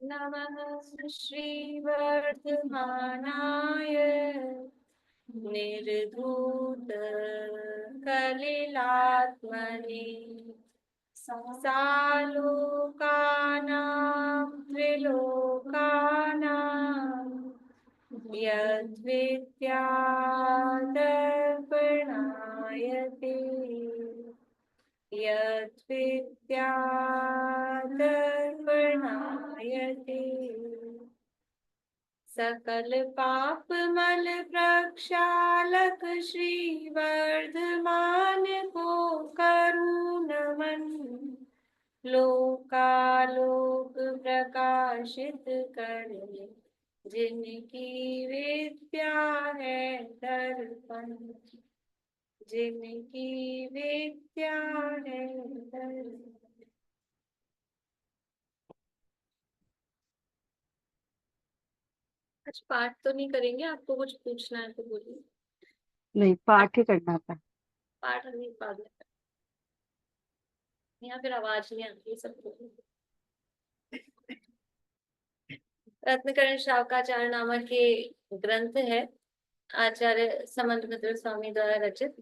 नमः श्रीवर्धमानाय निर्धूत कलिलात्मने सालोकानां त्रिलोकानां यद्विद्यादर्पणायते यद्विद्यादर्पणायते सकल पाप मल प्रक्षालक श्री वर्धमान को करूं नमन लोकालोक प्रकाशित करे जिनकी विद्या है दर्पण जिनकी विद्या है दर्पण। आज पाठ तो नहीं करेंगे, आपको कुछ पूछना है तो बोलिए। नहीं, पाठ ही करना था। पाठ नहीं पाठ यहाँ फिर आवाज नहीं आती सबको। रत्नकरण शावकाचार्य नामक के ग्रंथ है, आचार्य समंत मित्र स्वामी द्वारा रचित।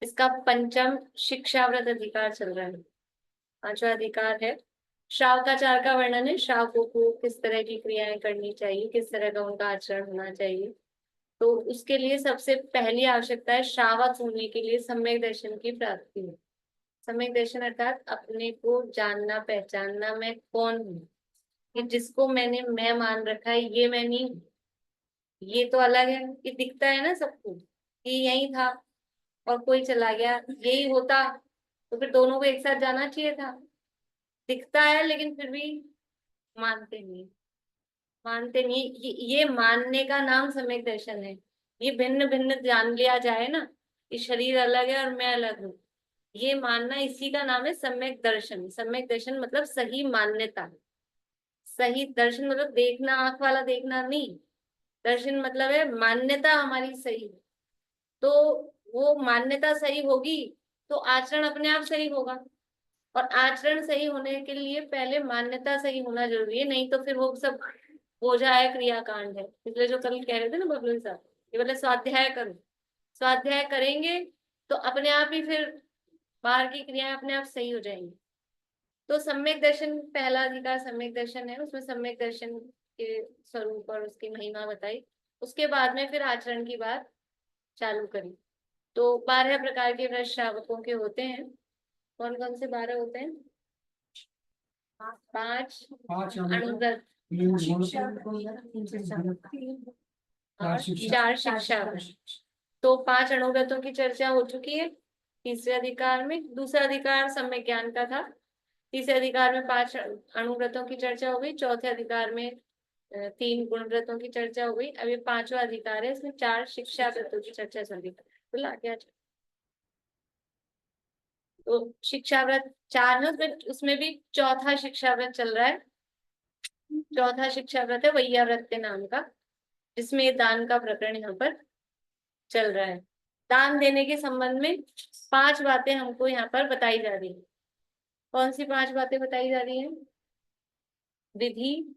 इसका पंचम शिक्षाव्रत अधिकार चल रहा है। पांचवा अधिकार है श्रावकाचार का वर्णन है। श्रावकों को किस तरह की क्रियाएं करनी चाहिए, किस तरह का उनका आचरण होना चाहिए। तो उसके लिए सबसे पहली आवश्यकता है श्रावक होने के लिए सम्यक दर्शन की प्राप्ति है। सम्यक दर्शन अर्थात अपने को जानना, पहचानना, मैं कौन हूँ। कि जिसको मैंने मैं मान रखा है ये मैं नहीं हूँ, ये तो अलग है। ये दिखता है ना सबको कि यही था और कोई चला गया, यही होता तो फिर दोनों को एक साथ जाना चाहिए था। दिखता है लेकिन फिर भी मानते नहीं, मानते नहीं। ये मानने का नाम सम्यक दर्शन है। ये भिन्न भिन्न जान लिया जाए ना, ये शरीर अलग है और मैं अलग हूँ, ये मानना, इसी का नाम है सम्यक दर्शन। सम्यक दर्शन मतलब सही मान्यता। सही दर्शन मतलब देखना, आंख वाला देखना नहीं। दर्शन मतलब है मान्यता हमारी सही। तो वो मान्यता सही होगी तो आचरण अपने आप सही होगा। और आचरण सही होने के लिए पहले मान्यता सही होना जरूरी है, नहीं तो फिर वो सब बोझा है, क्रियाकांड है। इसलिए जो कल कह रहे थे ना बबलू साहब, ये बोले स्वाध्याय करो। स्वाध्याय करेंगे तो अपने आप ही फिर बाहर की क्रियाएं अपने आप सही हो जाएंगी। तो सम्यक दर्शन पहला अधिकार सम्यक दर्शन है। उसमें सम्यक दर्शन के स्वरूप और उसकी महिमा बताई। उसके बाद में फिर आचरण की बात चालू करी। तो 12 प्रकार के व्रत श्रावकों के होते हैं। कौन कौन से 12 होते हैं? 5 अणुव्रत और 4 शिक्षा व्रत। तो 5 अणुव्रतों की चर्चा हो चुकी है तीसरे अधिकार में। दूसरा अधिकार सम्यक ज्ञान का था। तीसरे अधिकार में 5 अणुव्रतों की चर्चा हो गई। चौथे अधिकार में 3 गुण व्रतों की चर्चा हो गई। अब ये 5वां अधिकार है, इसमें 4 शिक्षा व्रतों की चर्चा चल रही है। बोला क्या? तो शिक्षा व्रत 4 है, उसमें भी चौथा शिक्षा व्रत चल रहा है। चौथा शिक्षा व्रत है वैया व्रत के नाम का, जिसमें ये दान का प्रकरण यहाँ पर चल रहा है। दान देने के संबंध में 5 बातें हमको यहाँ पर बताई जा रही है। कौन सी 5 बातें बताई जा रही हैं? विधि,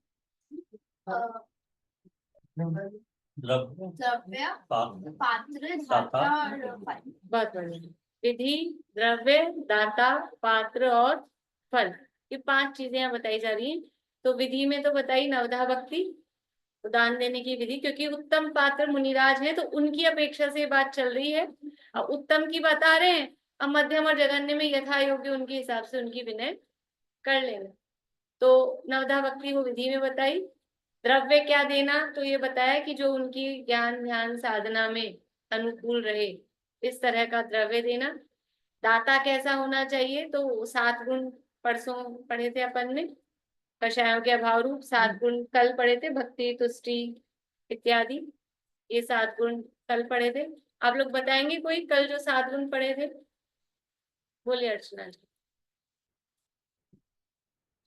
द्रव्य, पात्र, दाता और फल। बहुत बढ़िया। विधि, द्रव्य, दाता, पात्र और फल, ये 5 चीजें यहाँ बताई जा रही हैं। तो विधि में तो बताई नवधा भक्ति, तो दान देने की विधि, क्योंकि उत्तम पात्र मुनिराज हैं तो उनकी अपेक्षा से बात चल रही है। अब उत्तम की बता रहे हैं, अब मध्यम और जघन्य में यथा योग्य उनके हिसाब से उनकी विनय कर लेना। तो नवधा भक्ति को विधि में बताई। द्रव्य क्या देना, तो ये बताया कि जो उनकी ज्ञान ध्यान साधना में अनुकूल रहे, इस तरह का द्रव्य देना। दाता कैसा होना चाहिए, तो 7 गुण परसों पढ़े थे अपन ने। कषायों के अभाव रूप 7 गुण कल पढ़े थे, भक्ति, तुष्टि इत्यादि, ये 7 गुण कल पढ़े थे। आप लोग बताएंगे कोई कल जो 7 गुण पढ़े थे? बोलिए अर्चना जी।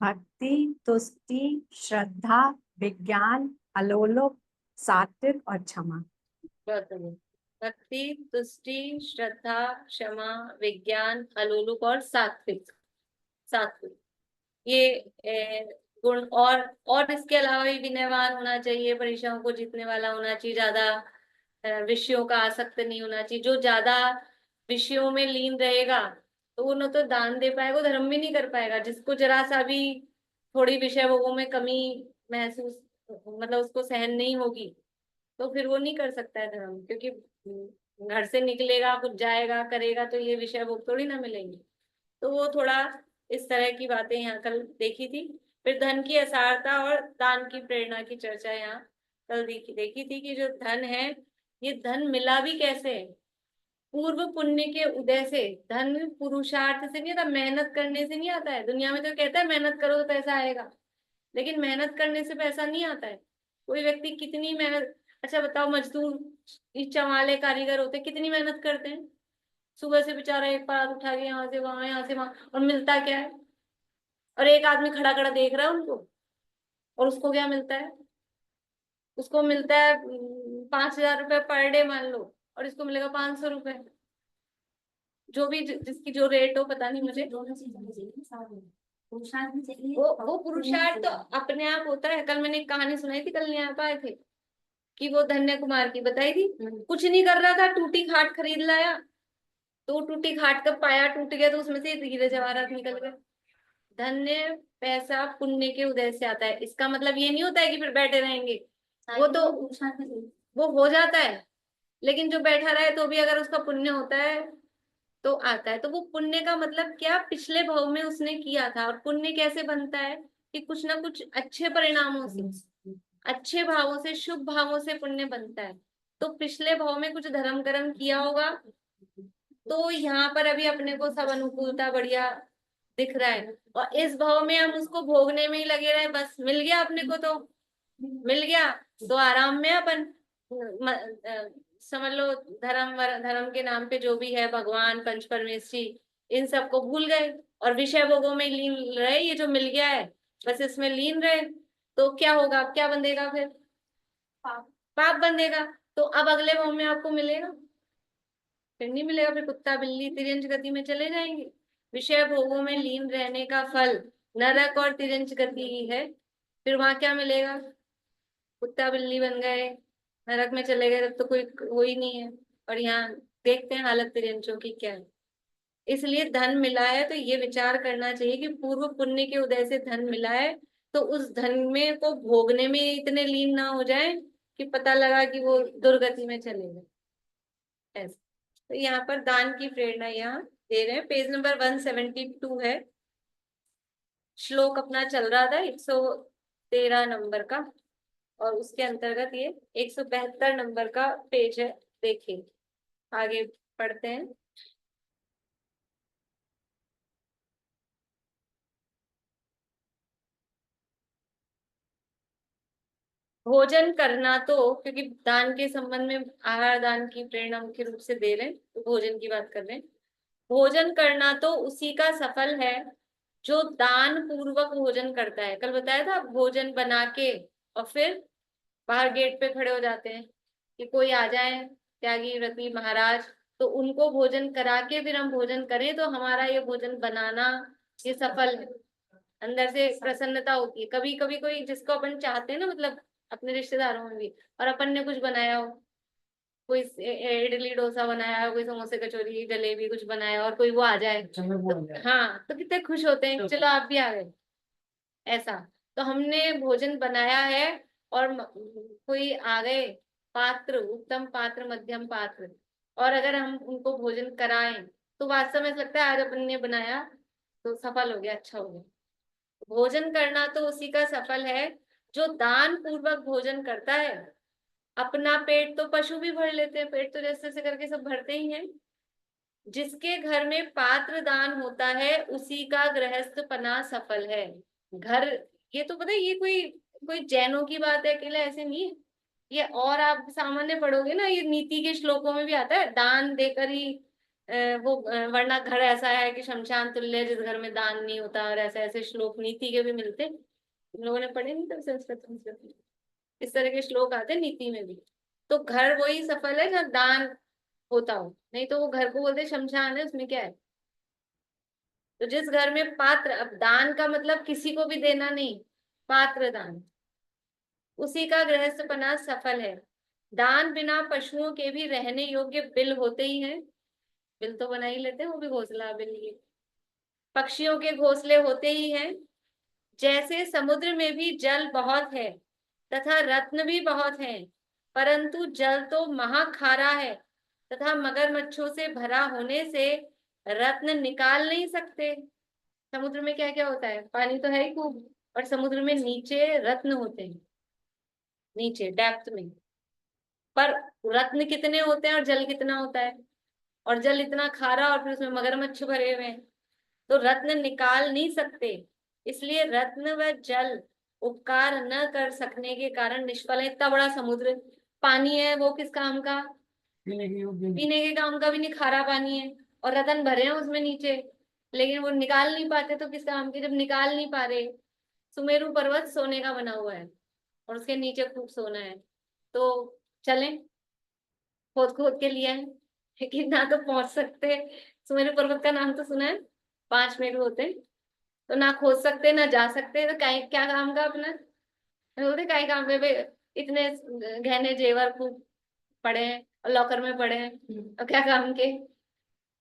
भक्ति, तुष्टि, श्रद्धा, विज्ञान, अलोलोक, सात्विक और क्षमा। बहुत बढ़िया। भक्ति, तुष्टि, श्रद्धा, क्षमा, विज्ञान, अलोलुप और सात्विक। सात्विक ये गुण। और इसके अलावा भी विनयवान होना चाहिए, परीक्षाओं को जीतने वाला होना चाहिए, ज्यादा विषयों का आसक्त नहीं होना चाहिए। जो ज्यादा विषयों में लीन रहेगा तो वो न तो दान दे पाएगा, वो धर्म भी नहीं कर पाएगा। जिसको जरा सा भी थोड़ी विषय भोगों में कमी महसूस, मतलब उसको सहन नहीं होगी, तो फिर वो नहीं कर सकता है धर्म। क्योंकि घर से निकलेगा, कुछ जाएगा करेगा, तो ये विषय भोग थोड़ी ना मिलेंगे। तो वो थोड़ा इस तरह की बातें यहाँ कल देखी थी। फिर धन की असारता और दान की प्रेरणा की चर्चा यहाँ कल देखी थी कि जो धन है, ये धन मिला भी कैसे है। पूर्व पुण्य के उदय से। धन पुरुषार्थ से नहीं आता, मेहनत करने से नहीं आता है। दुनिया में तो कहता है मेहनत करो तो पैसा आएगा, लेकिन मेहनत करने से पैसा नहीं आता है। कोई व्यक्ति कितनी मेहनत, अच्छा बताओ, मजदूर, चमाले कारीगर होते कितनी मेहनत करते हैं। सुबह से बेचारा एक पार उठा के यहाँ से वहां, यहाँ से वहां, और मिलता क्या है। और एक आदमी खड़ा खड़ा देख रहा है उनको, और उसको क्या मिलता है। उसको मिलता है 5,000 रुपये पर डे मान लो, और इसको मिलेगा 500 रुपये। जो भी जिसकी जो रेट हो, पता नहीं मुझे। वो पुरुषार्थ तो अपने आप होता है। कल मैंने एक कहानी सुनाई थी, कल नहीं आ पाए थे, कि वो धन्य कुमार की बताई थी। कुछ नहीं कर रहा था, टूटी खाट खरीद लाया, तो टूटी खाट का पाया टूट गया, तो उसमें से हीरे जवाहरात निकल गए। धन्य पैसा पुण्य के उदय से आता है। इसका मतलब ये नहीं होता है कि फिर बैठे रहेंगे, वो तो वो हो जाता है। लेकिन जो बैठा रहे तो भी अगर उसका पुण्य होता है तो आता है। तो वो पुण्य का मतलब क्या, पिछले भाव में उसने किया था। और पुण्य कैसे बनता है, कि कुछ ना कुछ अच्छे परिणामों से, अच्छे भावों से, शुभ भावों से पुण्य बनता है। तो पिछले भाव में कुछ धर्म कर्म किया होगा, तो यहाँ पर अभी अपने को सब अनुकूलता बढ़िया दिख रहा है। और इस भाव में हम उसको भोगने में ही लगे रहे, बस मिल गया अपने को तो मिल गया, तो आराम में अपन समझ लो धर्म के नाम पे जो भी है, भगवान पंच परमेश्वरी, इन सबको भूल गए और विषय भोगों में लीन रहे। ये जो मिल गया है बस इसमें लीन रहे, तो क्या होगा, क्या बंधेगा फिर, पाप, पाप बंधेगा। तो अब अगले भाव में आपको मिलेगा, फिर नहीं मिलेगा, फिर कुत्ता बिल्ली तिरंज गति में चले जाएंगे। विषय भोगों में लीन रहने का फल नरक और तिरंज गति ही है। फिर वहां क्या मिलेगा, कुत्ता बिल्ली बन गए, नरक में चले गए, तब तो कोई वो ही नहीं है। और यहाँ देखते हैं हालत तिरंजों की क्या है। इसलिए धन मिला है तो ये विचार करना चाहिए कि पूर्व पुण्य के उदय से धन मिला है, तो उस धन में को भोगने में इतने लीन ना हो जाए कि पता लगा कि वो दुर्गति में चले गए। ऐसा। तो यहाँ पर दान की प्रेरणा यहाँ दे रहे हैं। पेज नंबर 172 है। श्लोक अपना चल रहा था 113 नंबर का, और उसके अंतर्गत ये 172 नंबर का पेज है। देखिए आगे पढ़ते हैं। भोजन करना तो, क्योंकि दान के संबंध में आहार दान की प्रेरणा मुख्य रूप से दे रहे हैं, तो भोजन की बात कर रहे हैं। भोजन करना तो उसी का सफल है जो दान पूर्वक भोजन करता है। कल बताया था, भोजन बना के और फिर बाहर गेट पे खड़े हो जाते हैं कि कोई आ जाए, त्यागी व्रती महाराज, तो उनको भोजन करा के फिर हम भोजन करें, तो हमारा ये भोजन बनाना ये सफल है। अंदर से प्रसन्नता होती है। कभी कभी कोई जिसको अपन चाहते हैं ना, मतलब अपने रिश्तेदारों में भी, और अपन ने कुछ बनाया हो, कोई इडली डोसा बनाया हो, कोई समोसे कचौरी जलेबी कुछ बनाया, और कोई वो आ जाए तो, हाँ, तो कितने खुश होते हैं, चलो आप भी आ गए। ऐसा। तो हमने भोजन बनाया है, और कोई आ गए, पात्र, उत्तम पात्र, मध्यम पात्र, और अगर हम उनको भोजन कराएं, तो वास्तव में ऐसा लगता है आज अपन ने बनाया तो सफल हो गया, अच्छा हो गया। भोजन करना तो उसी का सफल है जो दान पूर्वक भोजन करता है। अपना पेट तो पशु भी भर लेते हैं, पेट तो जैसे जैसे करके सब भरते ही हैं। जिसके घर में पात्र दान होता है उसी का गृहस्थ पना सफल है। घर, ये तो पता है, ये कोई कोई जैनों की बात है अकेला, ऐसे नहीं है ये। और आप सामान्य पढ़ोगे ना, ये नीति के श्लोकों में भी आता है, दान देकर ही वरना घर ऐसा है कि शमशान तुल्य जिस घर में दान नहीं होता, और ऐसे ऐसे श्लोक नीति के भी मिलते हैं। तुम लोगों ने पढ़े नहीं, तब संस्कृत संस्कृत में इस तरह के श्लोक आते हैं नीति में भी। तो घर वही सफल है जहाँ दान होता हो, नहीं तो वो घर को बोलते हैं शमशान है, उसमें क्या है। तो जिस घर में पात्र, अब दान का मतलब किसी को भी देना नहीं, पात्र दान, उसी का गृहस्थपना सफल है। दान बिना पशुओं के भी रहने योग्य बिल होते ही हैं, बिल तो बना ही लेते हैं, वो भी घोंसला बिल ये। पक्षियों के घोंसले होते ही हैं। जैसे समुद्र में भी जल बहुत है तथा रत्न भी बहुत हैं, परंतु जल तो महाखारा है तथा मगरमच्छों से भरा होने से रत्न निकाल नहीं सकते। समुद्र में क्या क्या होता है, पानी तो है ही खूब, और समुद्र में नीचे रत्न होते हैं, नीचे डेप्थ में। पर रत्न कितने होते हैं और जल कितना होता है, और जल इतना खारा और फिर उसमें मगरमच्छ भरे हुए हैं, तो रत्न निकाल नहीं सकते। इसलिए रत्न व जल उपकार न कर सकने के कारण निष्फल है। इतना बड़ा समुद्र, पानी है वो किस काम का, पीने के काम का भी नहीं, खारा पानी है, और रतन भरे हैं उसमें नीचे, लेकिन वो निकाल नहीं पाते, तो किस काम के, जब निकाल नहीं पा रहे। सुमेरु पर्वत सोने का बना हुआ है और उसके नीचे खूब सोना है, तो चलें, खोद खोद के लिए है, लेकिन ना तो पहुंच सकते। सुमेरु पर्वत का नाम तो सुना है, 5 मेरु होते हैं, तो ना खोद सकते ना जा सकते, तो क्या काम का अपना, बोलते क्या काम पे भाई, इतने गहने जेवर खूब पड़े हैं और लॉकर में पड़े हैं, और क्या काम के।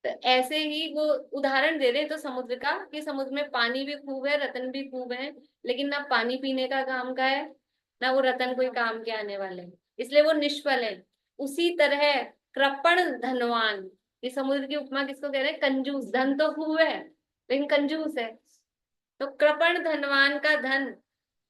तो ऐसे ही वो उदाहरण दे रहे हैं तो समुद्र का, कि समुद्र में पानी भी खूब है, रतन भी खूब है, लेकिन ना पानी पीने का काम का है, ना वो रतन कोई काम के आने वाले हैं, इसलिए वो निष्फल है। उसी तरह कृपण धनवान, ये समुद्र की उपमा किसको कह रहे हैं, कंजूस, धन तो खूब है लेकिन कंजूस है। तो कृपण धनवान का धन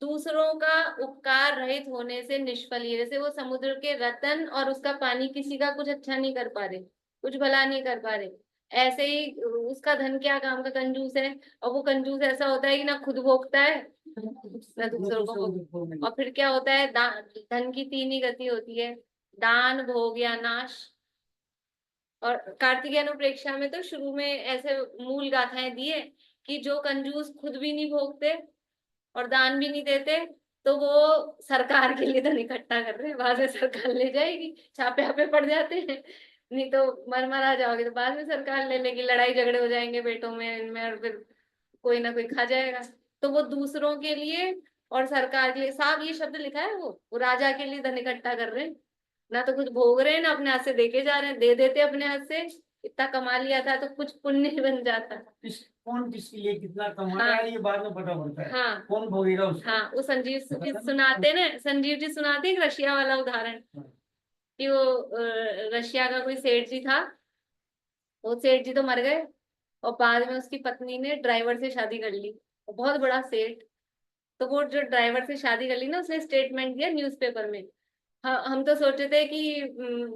दूसरों का उपकार रहित होने से निष्फल ही है। जैसे वो समुद्र के रतन और उसका पानी किसी का कुछ अच्छा नहीं कर पा रहे, कुछ भला नहीं कर पा रहे, ऐसे ही उसका धन क्या काम का, कंजूस है। और वो कंजूस ऐसा होता है कि ना खुद भोगता है ना दूसरों को और फिर क्या होता है, धन की 3 ही गति होती है, दान, भोग या नाश। और कार्तिकेय अनुप्रेक्षा में तो शुरू में ऐसे मूल गाथाएं दी है कि जो कंजूस खुद भी नहीं भोगते और दान भी नहीं देते, तो वो सरकार के लिए धन इकट्ठा कर रहे हैं, वहां से सरकार ले जाएगी, छापे आपे पड़ जाते हैं, नहीं तो मर मरा जाओगे तो बाद में सरकार ले लेगी, लड़ाई झगड़े हो जाएंगे बेटों में इनमें, और फिर कोई ना कोई खा जाएगा। तो वो दूसरों के लिए और सरकार के लिए, साफ ये शब्द लिखा है, वो राजा के लिए धन इकट्ठा कर रहे हैं, ना तो कुछ भोग रहे हैं ना अपने हाथ से देके जा रहे हैं, दे देते अपने हाथ से, इतना कमा लिया था तो कुछ पुण्य ही बन जाता। कौन किसके लिए कितना कमा रहा हाँ है ये बाद में पता पड़ता है, हाँ कौन भोगेगा उसको। हाँ, वो संजीव जी सुनाते ना, संजीव जी सुनाते हैं रशिया वाला उदाहरण, कि वो रशिया का कोई सेठ जी था, वो सेठ जी तो मर गए और बाद में उसकी पत्नी ने ड्राइवर से शादी कर ली, वो बहुत बड़ा सेठ। तो वो जो ड्राइवर से शादी कर ली ना, उसने स्टेटमेंट दिया न्यूज़पेपर में, हम तो सोचे थे कि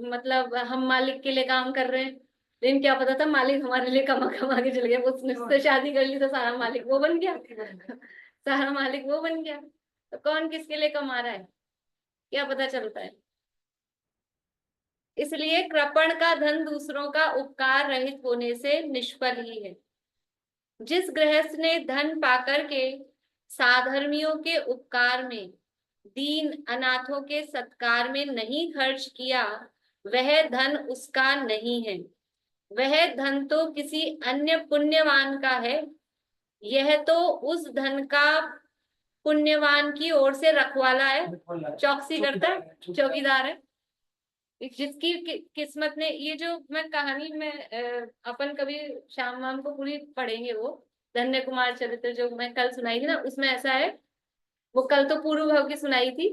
मतलब हम मालिक के लिए काम कर रहे हैं, लेकिन क्या पता था मालिक हमारे लिए कमा कमा के चले गए, उसने उससे शादी कर ली तो सारा मालिक वो बन गया सारा मालिक वो बन गया। तो कौन किसके लिए कमा रहा है क्या पता चलता है। इसलिए कृपण का धन दूसरों का उपकार रहित होने से निष्फल ही है। जिस गृहस्थ ने धन पाकर के साधर्मियों के उपकार में, दीन अनाथों के सत्कार में नहीं खर्च किया, वह धन उसका नहीं है, वह धन तो किसी अन्य पुण्यवान का है। यह तो उस धन का पुण्यवान की ओर से रखवाला है, चौकसी करता है, चौकीदार है, जिसकी किस्मत ने, ये जो मैं कहानी में अपन कभी शाम वाम को पूरी पढ़ेंगे, वो धन्य कुमार चरित्र जो मैं कल सुनाई थी ना, उसमें ऐसा है, वो कल तो पूर्व भाव की सुनाई थी,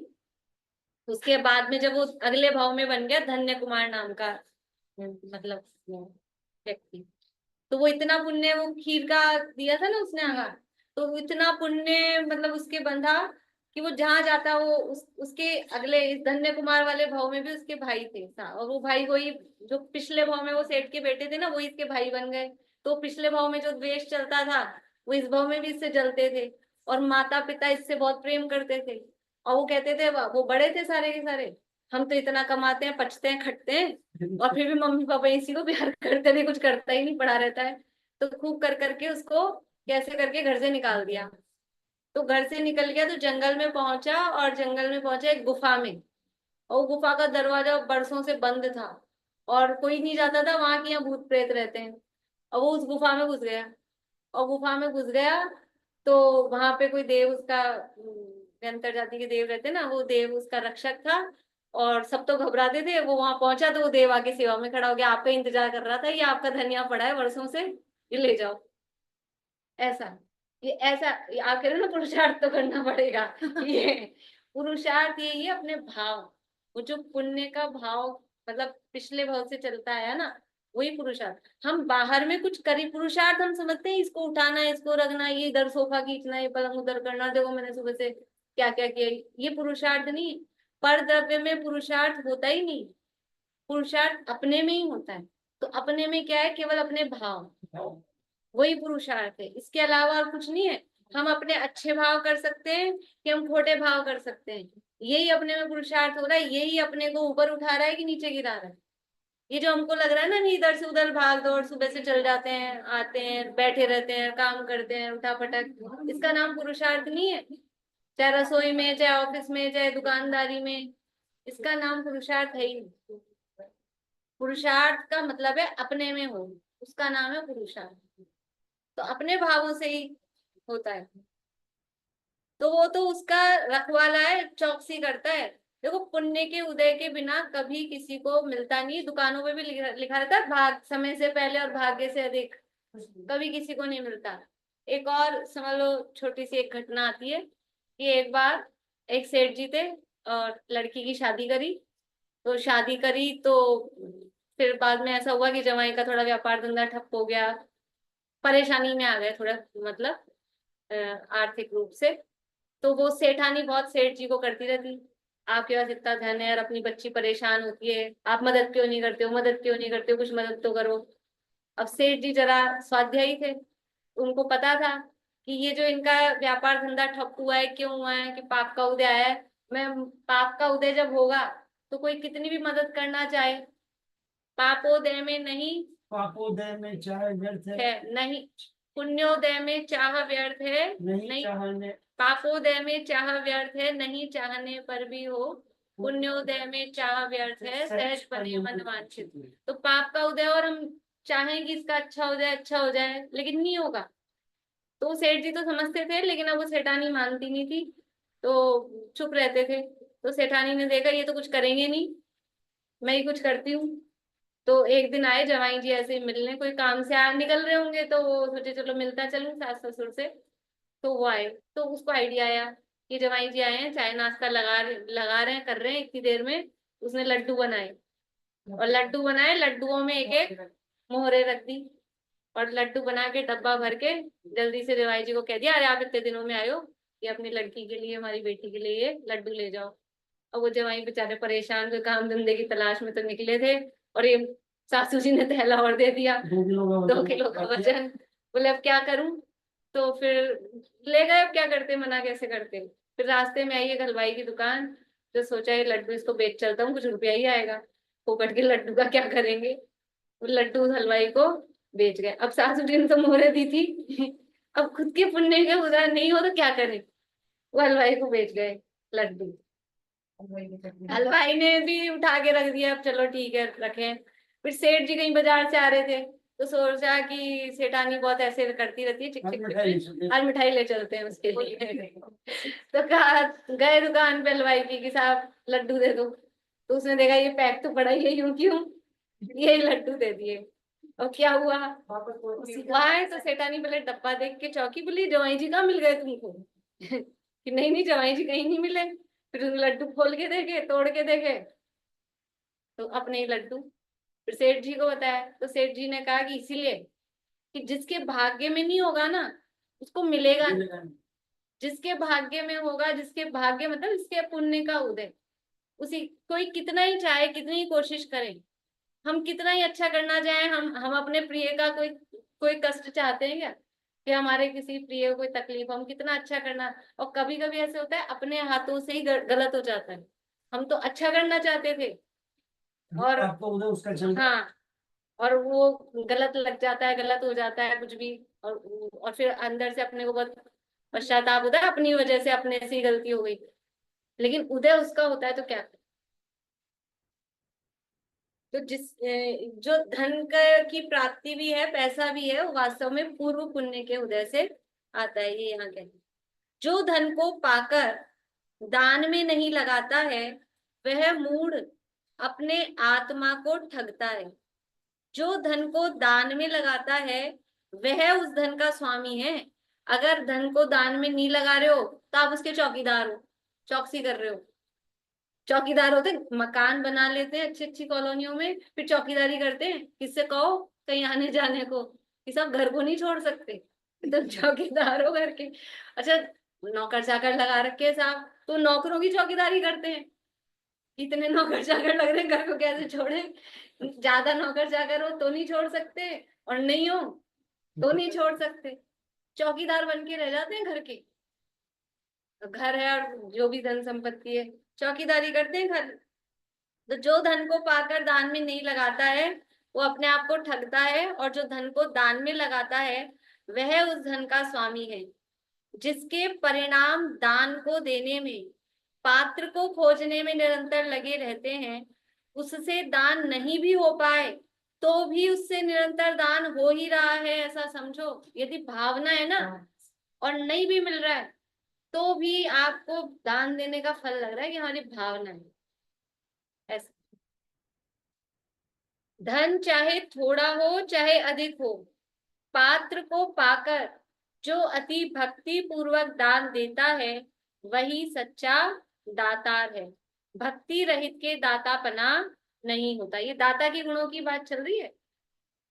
उसके बाद में जब वो अगले भाव में बन गया धन्य कुमार नाम का मतलब व्यक्ति, तो वो इतना पुण्य, वो खीर का दिया था ना उसने आहार, तो वो इतना पुण्य मतलब उसके बंधा कि वो जहां जाता वो उसके अगले इस धन्य कुमार वाले भाव में भी उसके भाई थे, और वो भाई वही जो पिछले भाव में वो सेठ के बेटे थे ना, वो इसके भाई बन गए। तो पिछले भाव में जो द्वेष चलता था वो इस भाव में भी इससे जलते थे, और माता पिता इससे बहुत प्रेम करते थे, और वो कहते थे, वो बड़े थे सारे के सारे, हम तो इतना कमाते हैं, पचते हैं, खटते हैं, और फिर भी मम्मी पापा इसी को प्यार करते थे, कुछ करता ही नहीं, पड़ा रहता है। तो खूब कर करके उसको कैसे करके घर से निकाल दिया। तो घर से निकल गया तो जंगल में पहुंचा, और जंगल में पहुंचा एक गुफा में, और गुफा का दरवाजा बरसों से बंद था और कोई नहीं जाता था वहां, की यहाँ भूत प्रेत रहते हैं। और वो उस गुफा में घुस गया, और गुफा में घुस गया तो वहां पे कोई देव उसका अंतर जाति के देव रहते ना, वो देव उसका रक्षक था और सब तो घबराते थे। वो वहां पहुंचा तो वो देव आके सेवा में खड़ा हो गया, आपका इंतजार कर रहा था, ये आपका धनिया पड़ा है वर्षों से, ये ले जाओ। ऐसा, ये ऐसा, ये आप कह रहे हो ना पुरुषार्थ तो करना पड़ेगा। ये पुरुषार्थ यही है, अपने भाव, वो जो पुण्य का भाव मतलब पिछले भाव से चलता है ना, वही पुरुषार्थ। हम बाहर में कुछ करी पुरुषार्थ हम समझते हैं, इसको उठाना है, इसको रखना, ये इधर सोफा खींचना, ये पलंग उधर करना, देखो मैंने सुबह से क्या क्या किया, ये पुरुषार्थ नहीं। पर द्रव्य में पुरुषार्थ होता ही नहीं, पुरुषार्थ अपने में ही होता है। तो अपने में क्या है, केवल अपने भाव, वही पुरुषार्थ है, इसके अलावा और कुछ नहीं है। हम अपने अच्छे भाव कर सकते हैं कि हम खोटे भाव कर सकते हैं, यही अपने में पुरुषार्थ हो रहा है, यही अपने को ऊपर उठा रहा है कि नीचे गिरा रहा है। ये जो हमको लग रहा है ना, नहीं इधर से उधर भाग दौड़, सुबह से चल जाते हैं, आते हैं, बैठे रहते हैं, काम करते हैं उठा पटक, इसका नाम पुरुषार्थ नहीं है। चाहे रसोई में, चाहे ऑफिस में, चाहे दुकानदारी में, इसका नाम पुरुषार्थ है ही नहीं। पुरुषार्थ का मतलब है अपने में हो, उसका नाम है पुरुषार्थ। तो अपने भावों से ही होता है। तो वो तो उसका रखवाला है, चौकसी करता है। देखो पुण्य के उदय के बिना कभी किसी को मिलता नहीं, दुकानों पे भी लिखा रहता है भाग समय से पहले और भाग्य से अधिक, कभी किसी को नहीं मिलता। एक और समझ लो छोटी सी एक घटना आती है कि एक बार एक सेठ जी थे और लड़की की शादी करी, तो शादी करी तो फिर बाद में ऐसा हुआ कि जमाई का थोड़ा व्यापार धंधा ठप हो गया, परेशानी में आ गए थोड़ा, मतलब आर्थिक रूप से। तो वो सेठानी बहुत सेठ जी को करती रहती, आपके पास इतना धन है और अपनी बच्ची परेशान होती है, आप मदद क्यों नहीं करते हो, मदद क्यों नहीं करते हो, कुछ मदद तो करो। अब सेठ जी जरा स्वाध्यायी थे, उनको पता था कि ये जो इनका व्यापार धंधा ठप हुआ है, क्यों हुआ है, कि पाप का उदय आया है। मैं पाप का उदय जब होगा तो कोई कितनी भी मदद करना चाहे, पापोदय में नहीं पापोदय में चाहे व्यर्थ है, नहीं पुण्योदय में चाह व्यर्थ है, नहीं चाहने, पापोदय में चाह व्यर्थ है, नहीं चाहने पर भी हो, पुण्योदय में चाह व्यर्थ है, सहज बने मन वांछित। तो पाप का उदय और हम चाहें कि इसका अच्छा हो जाए, अच्छा हो जाए, लेकिन नहीं होगा। तो सेठ जी तो समझते थे, लेकिन अब वो सेठानी मानती नहीं थी, तो चुप रहते थे। तो सेठानी ने देखा ये तो कुछ करेंगे नहीं, मैं ही कुछ करती हूँ। तो एक दिन आए जवाई जी ऐसे ही मिलने, कोई काम से आ निकल रहे होंगे, तो वो सोचे चलो मिलता चलूं सास ससुर से। तो वो आए, तो उसको आइडिया आया कि जवाई जी आए हैं, चाय नाश्ता लगा रहे हैं, कर रहे हैं, इतनी देर में उसने लड्डू बनाए, और लड्डू बनाए, लड्डुओं में एक एक मोहरे रख दी, और लड्डू बना के डब्बा भर के जल्दी से जवाई जी को कह दिया, अरे आप इतने दिनों में आए हो, ये अपनी लड़की के लिए, हमारी बेटी के लिए ये लड्डू ले जाओ। और वो जवाई बेचारे परेशान, कोई काम धंधे की तलाश में तो निकले थे, और ये सासू जी ने थैला और दे दिया, 2 किलो का वजन। बोले अब क्या करूं, तो फिर ले गए, अब क्या करते, मना कैसे करते। फिर रास्ते में आई एक हलवाई की दुकान, तो सोचा ये लड्डू इसको बेच चलता हूँ, कुछ रुपया ही आएगा, फोकट के लड्डू का क्या करेंगे। वो लड्डू उस हलवाई को बेच गए। अब सासू जी ने तो मोहरे दी थी, अब खुद के पुण्य के उदाहरण नहीं हो तो क्या करें, वो हलवाई को बेच गए लड्डू। हलवाई ने भी उठा के रख दिया, अब चलो ठीक है रखें। फिर सेठ जी कहीं बाजार से आ रहे थे, तो सोचा कि सेठानी बहुत ऐसे करती रहती है, चिक चिक चिक, आज मिठाई ले चलते हैं उसके लिए। तो कहा, गए दुकान पे हलवाई की कि साहब लड्डू दे दो, तो उसने देखा ये पैक तो पड़ा ही है, यूं क्यों, ये लड्डू दे दिए। और क्या हुआ, वहां तो सेठानी पहले डब्बा देख के चौकी, बोली जवाई जी कहाँ मिल गए तुमको। कि नहीं नहीं जवाई जी कहीं नहीं मिले। फिर लड्डू खोल के देखे, तोड़ के देखे, तो अपने ही लड्डू। फिर सेठ जी को बताया, तो सेठ जी ने कहा कि इसीलिए कि जिसके भाग्य में नहीं होगा ना, उसको मिलेगा नहीं। जिसके भाग्य में होगा, जिसके भाग्य मतलब इसके पुण्य का उदय, उसी, कोई कितना ही चाहे, कितनी ही कोशिश करे, हम कितना ही अच्छा करना चाहे, हम अपने प्रिय का कोई कष्ट चाहते हैं क्या, कि हमारे किसी प्रिय को कोई तकलीफ, हम कितना अच्छा करना। और कभी कभी ऐसे होता है अपने हाथों से ही गलत हो जाता है, हम तो अच्छा करना चाहते थे और आपको उधर उसका चल हाँ, और वो गलत लग जाता है, गलत हो जाता है कुछ भी, और फिर अंदर से अपने को बहुत पश्चाताप होता है, अपनी वजह से अपने से ही गलती हो गई। लेकिन उदय उसका होता है तो क्या करें। तो जो धन की प्राप्ति भी है, पैसा भी है, वो वास्तव में पूर्व पुण्य के उदय से आता है, ये यहाँ कहते हैं। जो धन को पाकर दान में नहीं लगाता है, वह मूढ़ अपने आत्मा को ठगता है। जो धन को दान में लगाता है वह उस धन का स्वामी है। अगर धन को दान में नहीं लगा रहे हो तो आप उसके चौकीदार हो, चौकसी कर रहे हो। चौकीदार होते मकान बना लेते हैं अच्छी अच्छी कॉलोनियों में, फिर चौकीदारी करते हैं, किससे कहो कहीं आने जाने को कि सब घर को नहीं छोड़ सकते, तो चौकीदार हो घर के। अच्छा, नौकर चाकर लगा रखे हैं साहब, तो नौकरों की चौकीदारी करते हैं। इतने नौकर चाकर लग रहे हैं, घर को कैसे छोड़े? ज्यादा नौकर चाकर हो तो नहीं छोड़ सकते, और नहीं हो तो नहीं छोड़ सकते, चौकीदार बन के रह जाते हैं घर के। घर है और जो भी धन संपत्ति है, चौकीदारी करते हैं घर। तो जो धन को पाकर दान में नहीं लगाता है वो अपने आप को ठगता है, और जो धन को दान में लगाता है वह उस धन का स्वामी है। जिसके परिणाम दान को देने में, पात्र को खोजने में निरंतर लगे रहते हैं, उससे दान नहीं भी हो पाए तो भी उससे निरंतर दान हो ही रहा है, ऐसा समझो। यदि भावना है ना और नहीं भी मिल रहा है तो भी आपको दान देने का फल लग रहा है कि हमारी भावना है ऐसा। धन चाहे थोड़ा हो चाहे अधिक हो, पात्र को पाकर जो अति भक्ति पूर्वक दान देता है वही सच्चा दातार है। भक्ति रहित के दातापना नहीं होता। ये दाता के गुणों की बात चल रही है,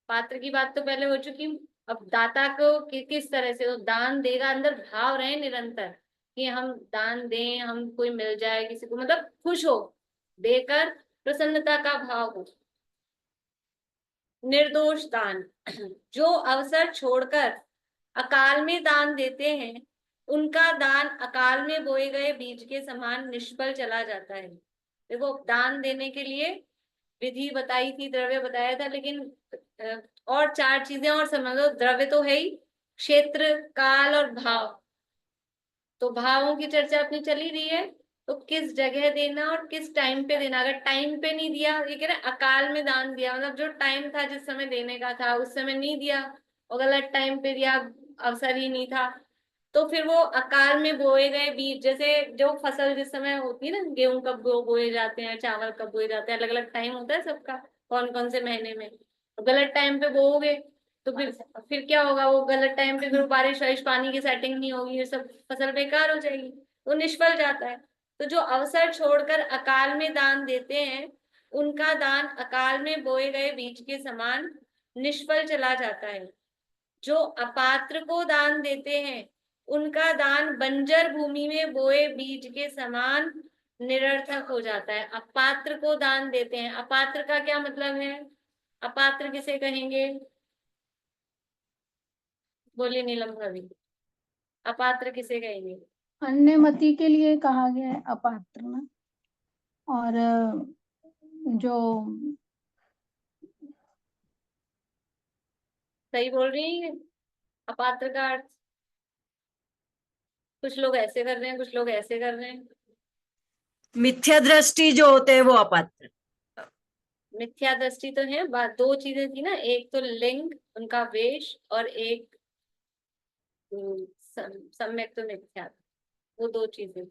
पात्र की बात तो पहले हो चुकी। अब दाता को किस तरह से वो दान देगा, अंदर भाव रहे निरंतर कि हम दान दें, हम कोई मिल जाए किसी को, मतलब खुश हो देकर, प्रसन्नता का भाव हो। निर्दोष दान, जो अवसर छोड़कर अकाल में दान देते हैं उनका दान अकाल में बोए गए बीज के समान निष्फल चला जाता है। देखो, दान देने के लिए विधि बताई थी, द्रव्य बताया था, लेकिन और चार चीजें और समझ लो। द्रव्य तो है ही, क्षेत्र, काल और भाव। तो भावों की चर्चा अपनी चली रही है, तो किस जगह देना और किस टाइम पे देना। अगर टाइम पे नहीं दिया, ये कह रहे अकाल में दान दिया, मतलब जो टाइम था जिस समय देने का था उस समय नहीं दिया, और गलत टाइम पे दिया, अवसर ही नहीं था, तो फिर वो अकाल में बोए गए बीज, जैसे जो फसल जिस समय होती है ना, गेहूं कब बोए जाते हैं, चावल कब बोए जाते हैं, अलग अलग टाइम होता है सबका, कौन कौन से महीने में। तो गलत टाइम पे बोओगे तो फिर क्या होगा, वो गलत टाइम पे फिर बारिश वारिश पानी की सेटिंग नहीं होगी, ये सब फसल बेकार हो जाएगी, वो निष्फल जाता है। तो जो अवसर छोड़कर अकाल में दान देते हैं उनका दान अकाल में बोए गए बीज के समान निष्फल चला जाता है। जो अपात्र को दान देते हैं उनका दान बंजर भूमि में बोए बीज के समान निरर्थक हो जाता है। अपात्र को दान देते हैं, अपात्र का क्या मतलब है? अपात्र किसे कहेंगे? बोलिए नीलम भाभी, अपात्र किसे कहेंगे? अन्यमति के लिए कहा गया है अपात्र ना। और जो सही बोल रही है? अपात्र का अर्थ, कुछ लोग ऐसे कर रहे हैं, कुछ लोग ऐसे कर रहे हैं। मिथ्या दृष्टि जो होते हैं वो अपात्र। मिथ्या दृष्टि तो है, बात दो चीजें थी ना, एक तो लिंग उनका वेश, और एक सम्यक तो मिथ्या, वो दो चीजें।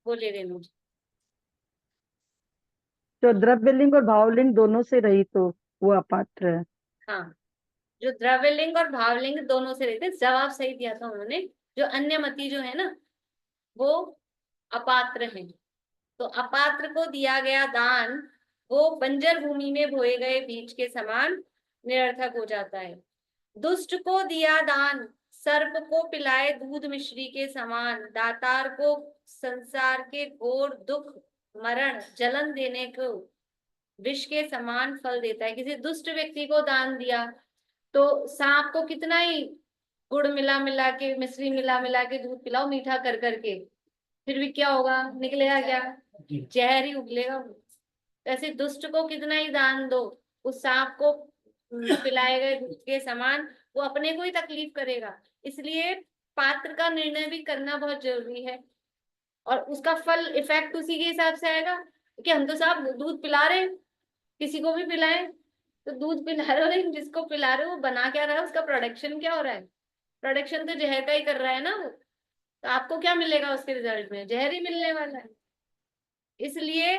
बोले रेणु जी। जो द्रव्यलिंग और भावलिंग दोनों से रहित हो वो अपात्र है। हाँ, जो द्रव्यलिंग और भावलिंग दोनों से रहते, जवाब सही दिया था उन्होंने। जो अन्यमति जो है ना वो अपात्र है। तो अपात्र को दिया गया दान वो बंजर भूमि में बोए गए बीज के समान निरर्थक हो जाता है। दुष्ट को दिया दान सर्प को पिलाए दूध मिश्री के समान, दातार को संसार के घोर दुख, मरण, जलन देने को विष के समान फल देता है। किसी दुष्ट व्यक्ति को दान दिया तो सांप को कितना ही गुड़ मिला मिला के, मिश्री मिला मिला के दूध पिलाओ मीठा कर करके, फिर भी क्या होगा, निकलेगा क्या? जहर ही उगलेगा। ऐसे दुष्ट को कितना ही दान दो, उस सांप को पिलाए गए दूध के समान वो अपने को ही तकलीफ करेगा। इसलिए पात्र का निर्णय भी करना बहुत जरूरी है, और उसका फल इफेक्ट उसी के हिसाब से आएगा। कि हम तो साहब दूध पिला रहे हैं, किसी को भी पिलाएं तो दूध पिला रहे हो, लेकिन जिसको पिला रहे हो वो बना क्या रहा है, उसका प्रोडक्शन क्या हो रहा है? प्रोडक्शन तो जहर का ही कर रहा है ना वो। तो आपको क्या मिलेगा उसके रिजल्ट में? जहर ही मिलने वाला है। इसलिए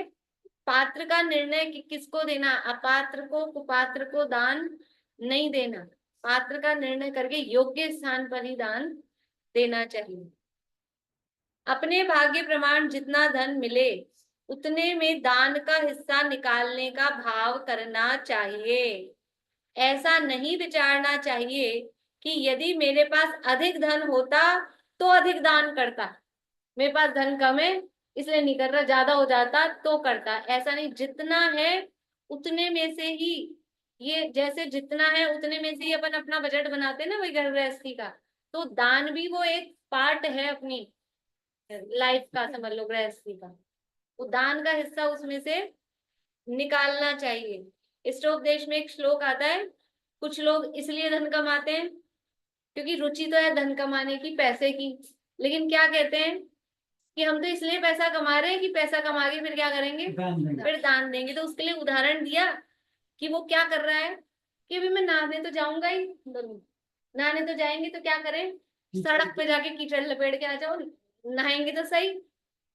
पात्र का निर्णय किसको देना, अपात्र को, कुपात्र को दान नहीं देना। पात्र का निर्णय करके योग्य स्थान पर ही दान देना चाहिए। अपने भाग्य प्रमाण जितना धन मिले उतने में दान का हिस्सा निकालने का भाव करना चाहिए। ऐसा नहीं विचारना चाहिए कि यदि मेरे पास अधिक धन होता तो अधिक दान करता, मेरे पास धन कम है इसलिए नहीं कर रहा, ज्यादा हो जाता तो करता। ऐसा नहीं, जितना है उतने में से ही, ये जैसे जितना है उतने में से ही अपन अपना बजट बनाते हैं ना, वही घर गृहस्थी का, तो दान भी वो एक पार्ट है अपनी लाइफ का, समझ लो गृहस्थी का। वो दान का हिस्सा उसमें से निकालना चाहिए। इष्टोपदेश में एक श्लोक आता है, कुछ लोग इसलिए धन कमाते हैं क्योंकि रुचि तो है धन कमाने की, पैसे की, लेकिन क्या कहते हैं कि हम तो इसलिए पैसा कमा रहे हैं कि पैसा कमा के फिर क्या करेंगे, दान देंगे। फिर दान देंगे। तो उसके लिए उदाहरण दिया कि वो क्या कर रहा है कि अभी मैं नहाने तो जाऊंगा ही, नहाने तो जाएंगे तो क्या करें, सड़क पे जाके कीचड़ लपेट के आ जाओ, नहाएंगे तो सही।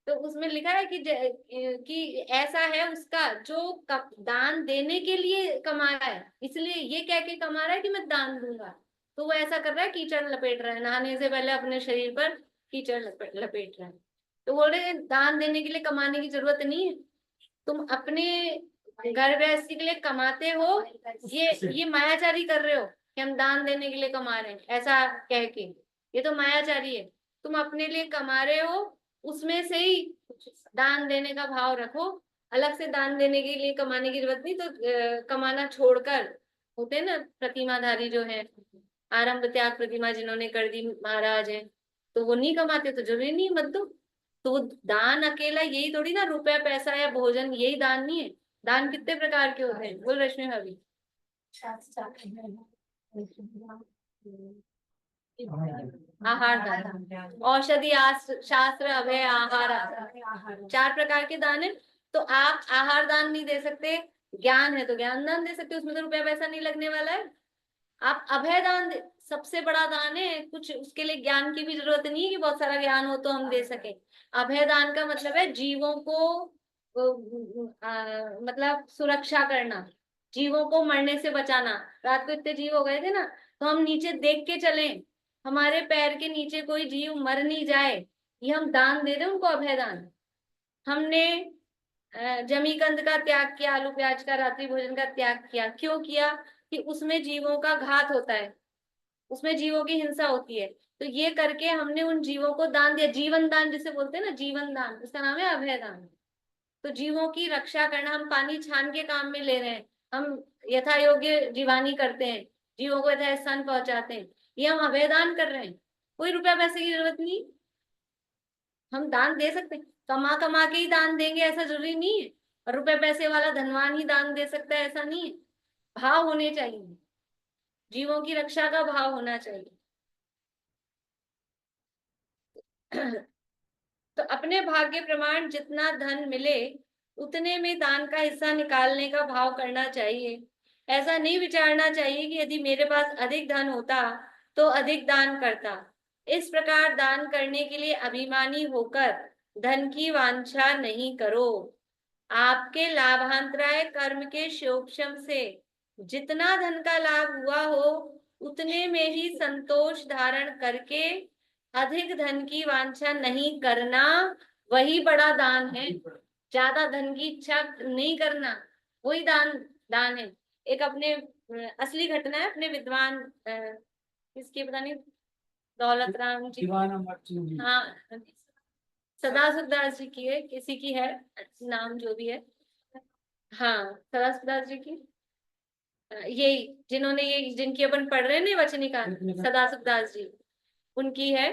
तो उसमें लिखा है कि ऐसा है उसका जो दान देने के लिए कमा रहा है, इसलिए ये कह के कमा रहा है कि मैं दान दूंगा, तो वो ऐसा कर रहा है कीचड़ लपेट रहा है, नहाने से पहले अपने शरीर पर कीचड़ लपेट रहा है। तो बोल रहे हैं दान देने के लिए कमाने की जरूरत नहीं है, तुम अपने घर गृहस्थी के लिए कमाते हो, ये मायाचारी कर रहे हो कि हम दान देने के लिए कमा रहे हैं ऐसा कह के, ये तो मायाचारी है। तुम अपने लिए कमा रहे हो, उसमें से ही दान देने का भाव रखो, अलग से दान देने के लिए कमाने की जरूरत नहीं। तो कमाना छोड़कर, होते हैं ना प्रतिमाधारी जो है, आरंभ त्याग प्रतिमा जिन्होंने कर दी महाराज है, तो वो नहीं कमाते तो जरूरी नहीं मत दो। तो वो दान अकेला यही थोड़ी ना, रुपया पैसा या भोजन यही दान नहीं है। दान कितने प्रकार के होते हैं, बोल रश्मि भाभी। आहार दान, औषधि शास्त्र, अभय, आहार, 4 प्रकार के दान है। तो आप आहार दान नहीं दे सकते, ज्ञान है तो ज्ञान दान दे सकते, उसमें तो रुपया पैसा नहीं लगने वाला है। आप अभय दान सबसे बड़ा दान है, कुछ उसके लिए ज्ञान की भी जरूरत नहीं है कि बहुत सारा ज्ञान हो तो हम दे सके। अभय दान का मतलब है जीवों को मतलब सुरक्षा करना, जीवों को मरने से बचाना। रात को इतने जीव हो गए थे ना, तो हम नीचे देख के चले, हमारे पैर के नीचे कोई जीव मर नहीं जाए, ये हम दान दे रहे हैं उनको, अभय दान। हमने जमीकंद का त्याग किया, आलू प्याज का रात्रि भोजन का त्याग किया, क्यों किया कि उसमें जीवों का घात होता है, उसमें जीवों की हिंसा होती है, तो ये करके हमने उन जीवों को दान दिया। जीवन दान जिसे बोलते हैं ना, जीवन दान, उसका नाम है अभय दान। तो जीवों की रक्षा करना, हम पानी छान के काम में ले रहे हैं, हम यथा योग्य जीवानी करते हैं, जीवों को यथा स्थान पहुंचाते हैं, ये हम अभय दान कर रहे हैं। कोई रुपया पैसे की जरूरत नहीं, हम दान दे सकते हैं, कमा कमा के ही दान देंगे ऐसा जरूरी नहीं है, और रुपए पैसे वाला धनवान ही दान दे सकता है ऐसा नहीं है। भाव होने चाहिए, जीवों की रक्षा का भाव होना चाहिए। तो अपने भाग्य प्रमाण जितना धन मिले उतने में दान का हिस्सा निकालने का भाव करना चाहिए। ऐसा नहीं विचारना चाहिए कि यदि मेरे पास अधिक धन होता तो अधिक दान करता। इस प्रकार दान करने के लिए अभिमानी होकर धन की वांछा नहीं करो। आपके लाभांतराय कर्म के शोक्षम से जितना धन का लाभ हुआ हो उतने में ही संतोष धारण करके अधिक धन की वांछा नहीं करना, वही बड़ा दान है। ज्यादा धन की इच्छा नहीं करना, वही दान है। एक अपने असली घटना है, अपने विद्वान किसकी पता नहीं, दौलत राम जी, दीवाना मर्चेंट जी। हाँ सदासुखदास जी की है, किसी की है नाम जो भी है, हाँ सदासुखदास जी की, यही जिन्होंने ये जिनकी अपन पढ़ रहे हैं ना वचनिका, सदासुखदास जी, उनकी है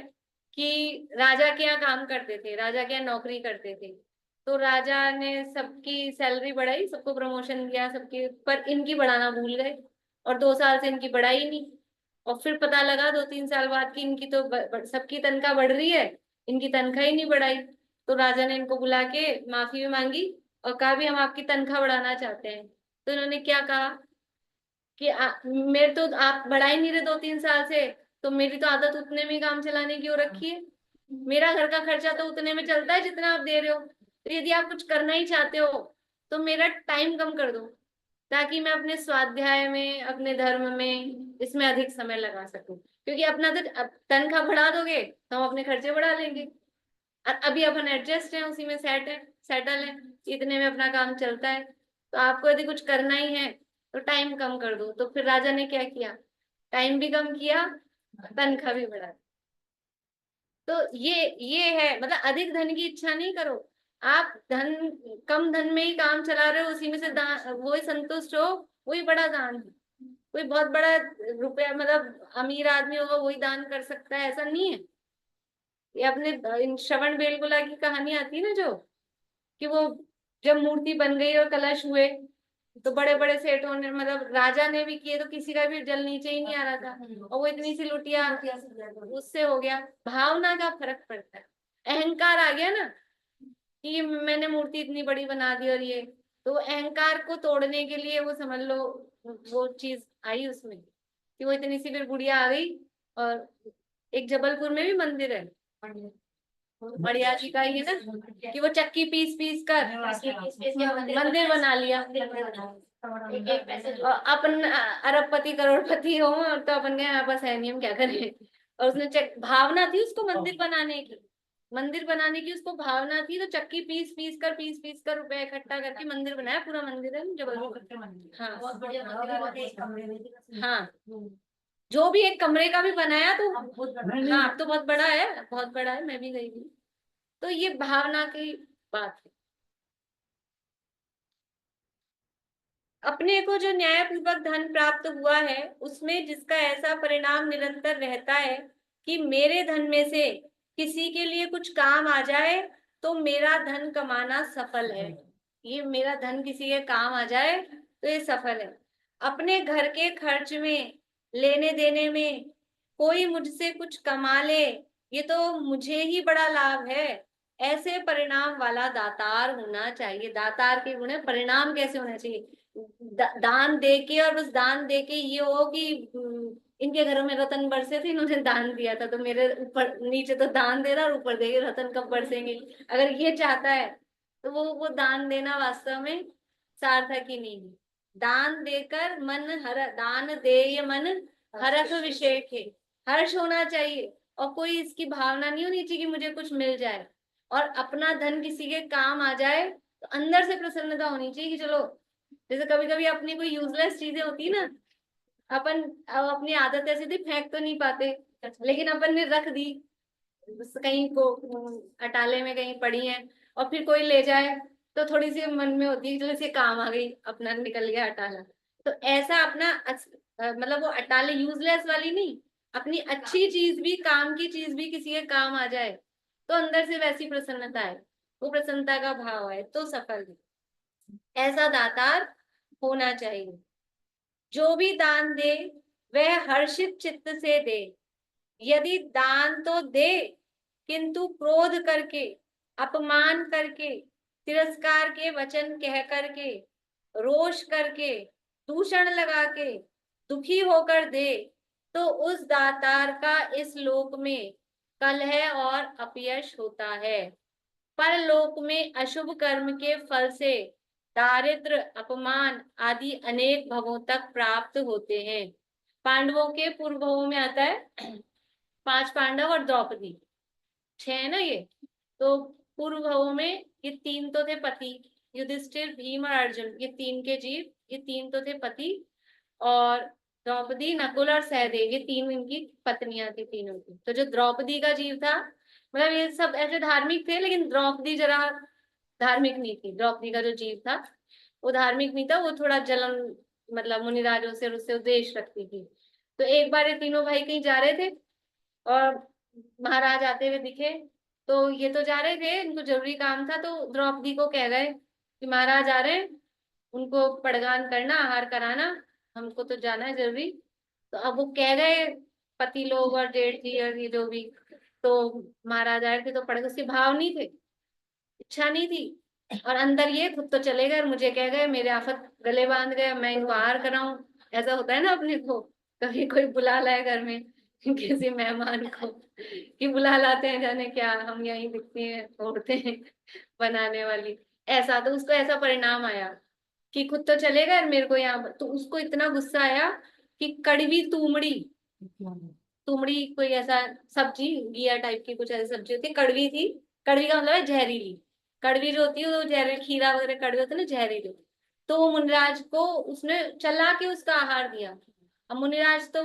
कि राजा के यहाँ काम करते थे, राजा के यहाँ नौकरी करते थे। तो राजा ने सबकी सैलरी बढ़ाई, सबको प्रमोशन दिया सबके, पर इनकी बढ़ाना भूल गए और 2 साल से इनकी बढ़ाई नहीं। और फिर पता लगा 2-3 साल बाद की इनकी तो सबकी तनख्वाह बढ़ रही है, इनकी तनख्वाह ही नहीं बढ़ाई। तो राजा ने इनको बुला के माफी भी मांगी और कहा भी हम आपकी तनख्वाह बढ़ाना चाहते हैं। तो इन्होंने क्या कहा कि मेरे तो आप बढ़ा ही नहीं रहे 2-3 साल से, तो मेरी तो आदत उतने में ही काम चलाने की हो रखी है, मेरा घर का खर्चा तो उतने में चलता है जितना आप दे रहे हो। तो यदि आप कुछ करना ही चाहते हो तो मेरा टाइम कम कर दो, ताकि मैं अपने स्वाध्याय में, अपने धर्म में, इसमें अधिक समय लगा सकूं। क्योंकि अपना तो तनख्वाह बढ़ा दोगे तो हम अपने खर्चे बढ़ा लेंगे। अभी अपन एडजस्ट हैं, उसी में सेटल है, इतने में अपना काम चलता है। तो आपको यदि कुछ करना ही है तो टाइम कम कर दो। तो फिर राजा ने क्या किया, टाइम भी कम किया, तनख्वाह भी बढ़ा दी। तो ये है, मतलब अधिक धन की इच्छा नहीं करो। आप कम धन में ही काम चला रहे हो, उसी में से दान, वो ही संतुष्ट हो, वही बड़ा दान है। कोई बहुत बड़ा रुपया, मतलब अमीर आदमी होगा वही दान कर सकता है, ऐसा नहीं है। ये अपने इन श्रवण बेलगोला की कहानी आती है ना, जो कि वो जब मूर्ति बन गई और कलश हुए तो बड़े बड़े सेठों ने, मतलब राजा ने भी किए तो किसी का भी जल नीचे ही नहीं आ रहा था, और वो इतनी सी लुटिया उससे हो गया। भावना का फर्क पड़ता है। अहंकार आ गया ना कि मैंने मूर्ति इतनी बड़ी बना दी, और ये तो अहंकार को तोड़ने के लिए वो समझ लो वो चीज आई उसमें, कि वो इतनी सी फिर गुड़िया आ गई। और एक जबलपुर में भी मंदिर है बढ़िया जी का, ये ना कि वो चक्की पीस पीस कर मंदिर बना लिया। और अपन अरबपति करोड़पति हो तो अपन के यहाँ पास है नहीं, हम क्या करें। और उसने भावना थी उसको मंदिर बनाने की, मंदिर बनाने की उसको भावना थी, तो चक्की पीस पीस कर रुपए इकट्ठा करके मंदिर बनाया। पूरा मंदिर है जबलपुर। हाँ हाँ, जो भी एक कमरे का भी बनाया तो हाँ, अब तो बहुत बड़ा है, बहुत बड़ा है, मैं भी गई थी। तो ये भावना की बात है। अपने को जो न्यायपूर्वक धन प्राप्त हुआ है उसमें जिसका ऐसा परिणाम निरंतर रहता है कि मेरे धन में से किसी के लिए कुछ काम आ जाए तो मेरा धन कमाना सफल है। ये मेरा धन किसी के काम आ जाए तो ये सफल है। अपने घर के खर्च में, लेने देने में कोई मुझसे कुछ कमा ले, ये तो मुझे ही बड़ा लाभ है। ऐसे परिणाम वाला दातार होना चाहिए। दातार के गुण है, परिणाम कैसे होना चाहिए, दान दे के, और बस दान दे के ये हो कि इनके घरों में रतन बरसे थे, इन्होंने दान दिया था तो मेरे ऊपर, नीचे तो दान दे रहा और ऊपर देखे रतन कब बरसेंगे। अगर ये चाहता है तो वो दान देना वास्तव में सार्थक ही नहीं है। दान देकर मन हर, दान दे ये मन हरख विषेक है, हर्ष होना चाहिए। और कोई इसकी भावना नहीं होनी चाहिए कि मुझे कुछ मिल जाए, और अपना धन किसी के काम आ जाए तो अंदर से प्रसन्नता होनी चाहिए कि चलो, जैसे कभी कभी अपनी कोई यूजलेस चीजें होती है ना, अपन अपनी आदत ऐसी थी फेंक तो नहीं पाते, लेकिन अपन ने रख दी कहीं को, अटाले में कहीं पड़ी है, और फिर कोई ले जाए तो थोड़ी सी मन में होती है चलो इसे काम आ गई, अपना निकल गया अटाला। तो ऐसा अपना मतलब वो अटाले यूजलेस वाली नहीं, अपनी अच्छी चीज भी, काम की चीज भी किसी के काम आ जाए तो अंदर से वैसी प्रसन्नता है, वो प्रसन्नता का भाव है तो सफल है। ऐसा दातार होना चाहिए। जो भी दान दे वह हर्षित चित्त से दे। यदि दान तो दे किंतु क्रोध करके, अपमान करके, तिरस्कार के वचन कह करके, रोष करके, दूषण लगा के, दुखी होकर दे तो उस दातार का इस लोक में कलह और अपयश होता है। परलोक में अशुभ कर्म के फल से दारिद्र, अपमान आदि अनेक भवों तक प्राप्त होते हैं। पांडवों के पूर्व भवों में आता है 5 पांडव और द्रौपदी, 6 है ना ये। तो पूर्व भवों में ये 3 तो थे पति, युधिष्ठिर, भीम और अर्जुन, ये 3 के जीव, ये 3 तो थे पति। और द्रौपदी, नकुल और सहदेव, ये 3 इनकी पत्नियां थी, तीनों की। तो जो द्रौपदी का जीव था, मतलब ये सब ऐसे धार्मिक थे, लेकिन द्रौपदी जरा धार्मिक नहीं थी। द्रौपदी का जो जीव था वो धार्मिक नहीं था, वो थोड़ा जलन, मतलब मुनिराजों से उससे द्वेष रखती थी। तो एक बार ये तीनों भाई कहीं जा रहे थे और महाराज आते हुए दिखे, तो ये तो जा रहे थे, इनको जरूरी काम था, तो द्रौपदी को कह गए कि महाराज आ रहे हैं, उनको पड़गान करना, आहार कराना, हमको तो जाना है जरूरी। तो अब वो कह गए पति लोग और जेठ जी और ये जो भी, तो महाराज आए थे तो पड़ गए, उसके भाव नहीं थे, इच्छा नहीं थी। और अंदर ये खुद तो चले गए और मुझे कह गए, मेरे आफत गले बांध गए, मैं इनको आहार कराऊं। ऐसा होता है ना अपने को, कभी कोई बुला लाए घर में किसी मेहमान को कि बुला लाते हैं, जाने क्या हम यहीं दिखती हैं औरतें बनाने वाली। ऐसा तो उसको ऐसा परिणाम आया कि खुद तो चलेगा और मेरे को यहाँ, तो उसको इतना गुस्सा आया कि कड़वी तुमड़ी, तुमड़ी कोई ऐसा सब्जी, घिया टाइप की कुछ ऐसी सब्जी होती है, कड़वी थी। कड़वी का मतलब है जहरीली। कड़वी जो होती है वो जहरीली, खीरा वगैरह कड़वे होते हैं ना जहरीले। तो वो मुनिराज को उसने चला के उसका आहार दिया। अब मुनिराज तो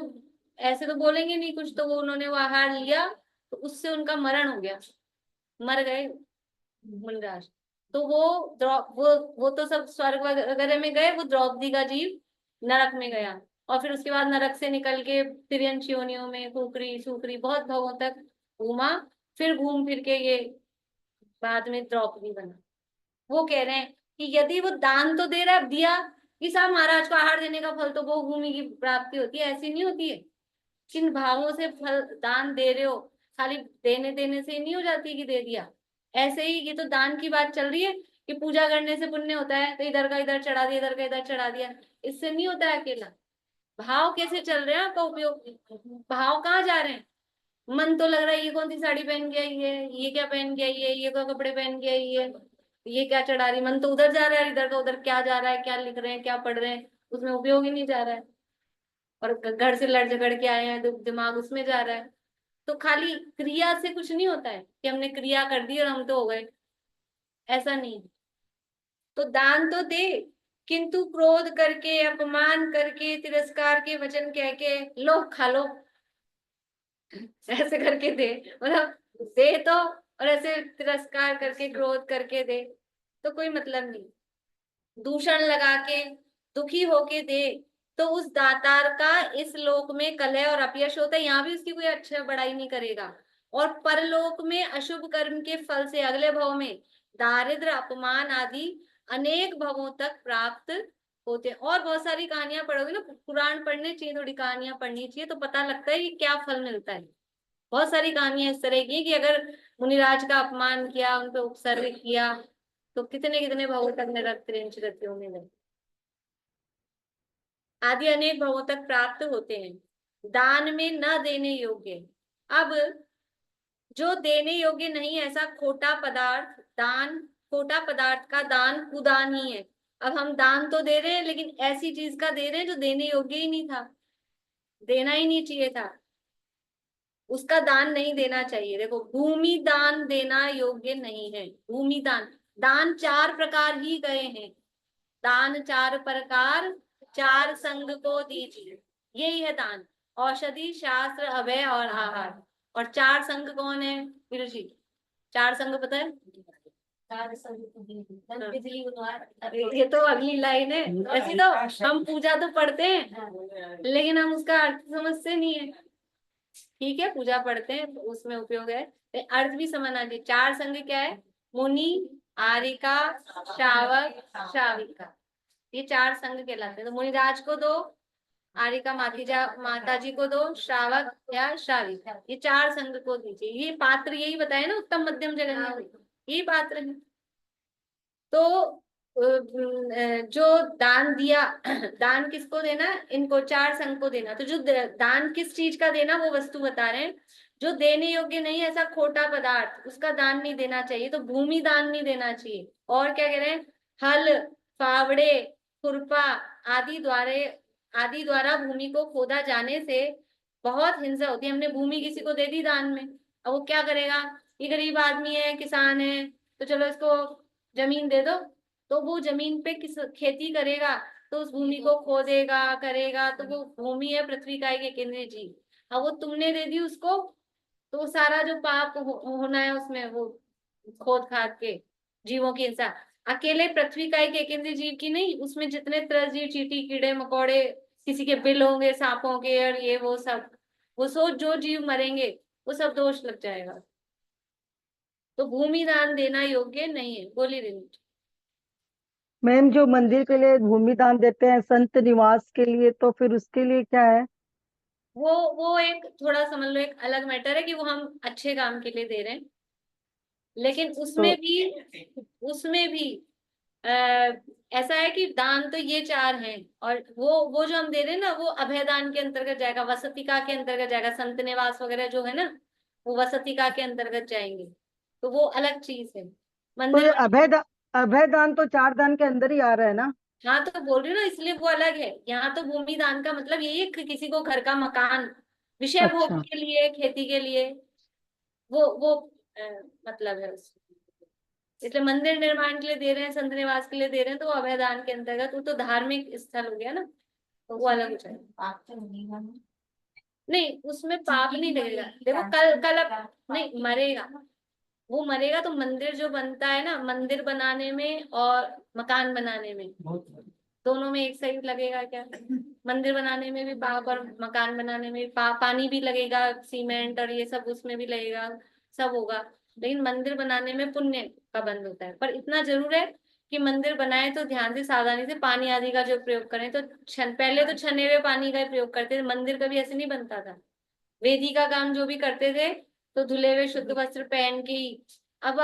ऐसे तो बोलेंगे नहीं कुछ, तो वो उन्होंने वो आहार लिया, तो उससे उनका मरण हो गया, मर गए मुनिराज। तो वो तो सब स्वर्ग वगैरह में गए, वो द्रौपदी का जीव नरक में गया। और फिर उसके बाद नरक से निकल के तिर्यंत योनियों में कुकरी सुकरी बहुत भवों तक घूमा। फिर घूम फिर के ये बाद में द्रौपदी बना। वो कह रहे हैं कि यदि वो दान तो दे रहा है, दिया कि साहब महाराज को आहार देने का फल तो वो भूमि की प्राप्ति होती है, ऐसी नहीं होती है। किन भावों से फल दान दे रहे हो, खाली देने देने से नहीं हो जाती कि दे दिया। ऐसे ही ये तो दान की बात चल रही है कि पूजा करने से पुण्य होता है, तो इधर का इधर चढ़ा दिया, इधर का इधर चढ़ा दिया, इससे नहीं होता है अकेला। भाव कैसे चल रहे हैं आपका उपयोग, भाव कहाँ जा रहे हैं। मन तो लग रहा है ये कौन सी साड़ी पहन के आई है, ये क्या पहन के आई है, ये क्या कपड़े पहन के आई है, ये क्या चढ़ा रही, मन तो उधर जा रहा है, इधर का उधर क्या जा रहा है, क्या लिख रहे हैं, क्या पढ़ रहे हैं, उसमें उपयोग ही नहीं जा रहा है। और घर से लड़ झगड़ के आए हैं तो दिमाग उसमें जा रहा है। तो खाली क्रिया से कुछ नहीं होता है कि हमने क्रिया कर दी और हम तो हो गए, ऐसा नहीं। तो दान तो दे, किंतु क्रोध करके, अपमान करके, तिरस्कार के वचन कह के, लो खा लो, ऐसे करके दे, मतलब दे तो, और ऐसे तिरस्कार करके क्रोध करके दे तो कोई मतलब नहीं। दूषण लगा के, दुखी होके दे, तो उस दातार का इस लोक में कलह और अपयश होता है, यहाँ भी उसकी कोई अच्छा बड़ाई नहीं करेगा। और परलोक में अशुभ कर्म के फल से अगले भव में दारिद्र, अपमान आदि अनेक भवों तक प्राप्त होते हैं। और बहुत सारी कहानियां पढ़ोगे ना, पुराण पढ़ने चाहिए, थोड़ी कहानियां पढ़नी चाहिए, तो पता लगता है कि क्या फल मिलता है। बहुत सारी कहानियां इस तरह की कि अगर मुनिराज का अपमान किया, उन पर उपसर्ग किया, तो कितने कितने भवों तक नरक त्रिंच गतियों में गए, आदि अनेक भवों तक प्राप्त होते हैं। दान में न देने योग्य, अब जो देने योग्य नहीं, ऐसा खोटा पदार्थ दान, खोटा पदार्थ का दान कुदान ही है। अब हम दान तो दे रहे हैं, लेकिन ऐसी चीज का दे रहे हैं जो देने योग्य ही नहीं था, देना ही नहीं चाहिए था, उसका दान नहीं देना चाहिए। देखो, भूमि दान देना योग्य नहीं है। भूमि दान, दान चार प्रकार ही गए हैं, दान चार प्रकार, चार संग को दीजिए, यही है दान। औषधि, शास्त्र, अभय और आहार। और चार संग कौन है वीरू जी, चार संग पता है? चार संग बिजली उद्वार, ये तो अगली लाइन है। ऐसी तो हम पूजा तो पढ़ते हैं, लेकिन हम उसका अर्थ समझते नहीं है। ठीक है, पूजा पढ़ते हैं तो उसमें उपयोग है, तो अर्थ भी समझना चाहिए। चार संग क्या है? मुनि, आरिका, शावक, शाविका, ये चार संग कहलाते हैं। तो मुनिराज को दो, आरिका माता जी को दो, श्रावक या श्राविका, ये चार संग को दीजिए। ये पात्र यही बताया ना, उत्तम मध्यम जगन्य, यही पात्र है। तो जो दान दिया, दान किसको देना? इनको चार संघ को देना। तो जो दान किस चीज का देना, वो वस्तु बता रहे हैं। जो देने योग्य नहीं, ऐसा खोटा पदार्थ, उसका दान नहीं देना चाहिए। तो भूमि दान नहीं देना चाहिए। और क्या कह रहे हैं? हल, फावड़े, खुरपा आदि द्वारा भूमि को खोदा जाने से बहुत हिंसा होती है। हमने भूमि किसी को दे दी दान में, अब वो क्या करेगा? ये गरीब आदमी है, किसान है, तो चलो इसको जमीन दे दो, तो वो जमीन पे किस खेती करेगा, तो उस भूमि को खोदेगा, करेगा, तो वो भूमि है पृथ्वी का एक केंद्रीय जीव। अब वो तुमने दे दी उसको, तो वो सारा जो पाप होना है उसमें, वो खोद खाद के जीवों की हिंसा, अकेले पृथ्वी का एक केंद्रीय जीव की नहीं, उसमें जितने त्रजीव, चींटी, कीड़े मकोड़े, किसी के बिल होंगे सांपों के, और ये वो सब, वो सोच जो जीव मरेंगे वो सब दोष लग जाएगा। तो भूमि दान देना योग्य नहीं है। बोली रिंट। मैम, जो मंदिर के लिए भूमि दान देते हैं संत निवास के लिए, तो फिर उसके लिए क्या है? वो एक थोड़ा समझ लो एक अलग मैटर है कि वो हम अच्छे काम के लिए दे रहे हैं, लेकिन तो उसमें भी ऐसा है कि दान तो ये 4 हैं, और वो जो हम दे रहे हैं ना, वो अभय दान के अंतर्गत जाएगा, वसतिका के अंतर्गत जाएगा, संत निवास वगैरह जो है ना, वो वसतिका के अंतर्गत जाएंगे, तो वो अलग चीज है। तो मंदिर ये अभय दान तो 4 दान के अंदर ही आ रहा है ना। हाँ तो बोल रही हूँ ना, इसलिए वो अलग है। यहाँ तो भूमि दान का मतलब यही है कि किसी को घर का मकान, विषय भोग अच्छा। के लिए, खेती के लिए, वो मतलब है उसका। इसलिए मंदिर निर्माण के लिए दे रहे हैं, संत निवास के लिए दे रहे हैं, तो वो अभय दान के अंतर्गत, वो तो धार्मिक स्थल हो गया ना, तो वो अलग हो जाएगा। नहीं, उसमें पाप नहीं लगेगा। देखो कल अब नहीं मरेगा, वो मरेगा तो मंदिर जो बनता है ना, मंदिर बनाने में और मकान बनाने में, बहुत दोनों में एक सही लगेगा क्या? मंदिर बनाने में भी पाप और मकान बनाने में भी पानी भी लगेगा, सीमेंट और ये सब उसमें भी लगेगा, सब होगा। लेकिन मंदिर बनाने में पुण्य का बंद होता है। पर इतना जरूर है कि मंदिर बनाए तो ध्यान से, सावधानी से पानी आदि का जो प्रयोग करें, तो पहले तो छने हुए पानी का ही प्रयोग करते थे, मंदिर कभी ऐसे नहीं बनता था। वेदी का काम जो भी करते थे तो धुले हुए शुद्ध वस्त्र पहन के ही। अब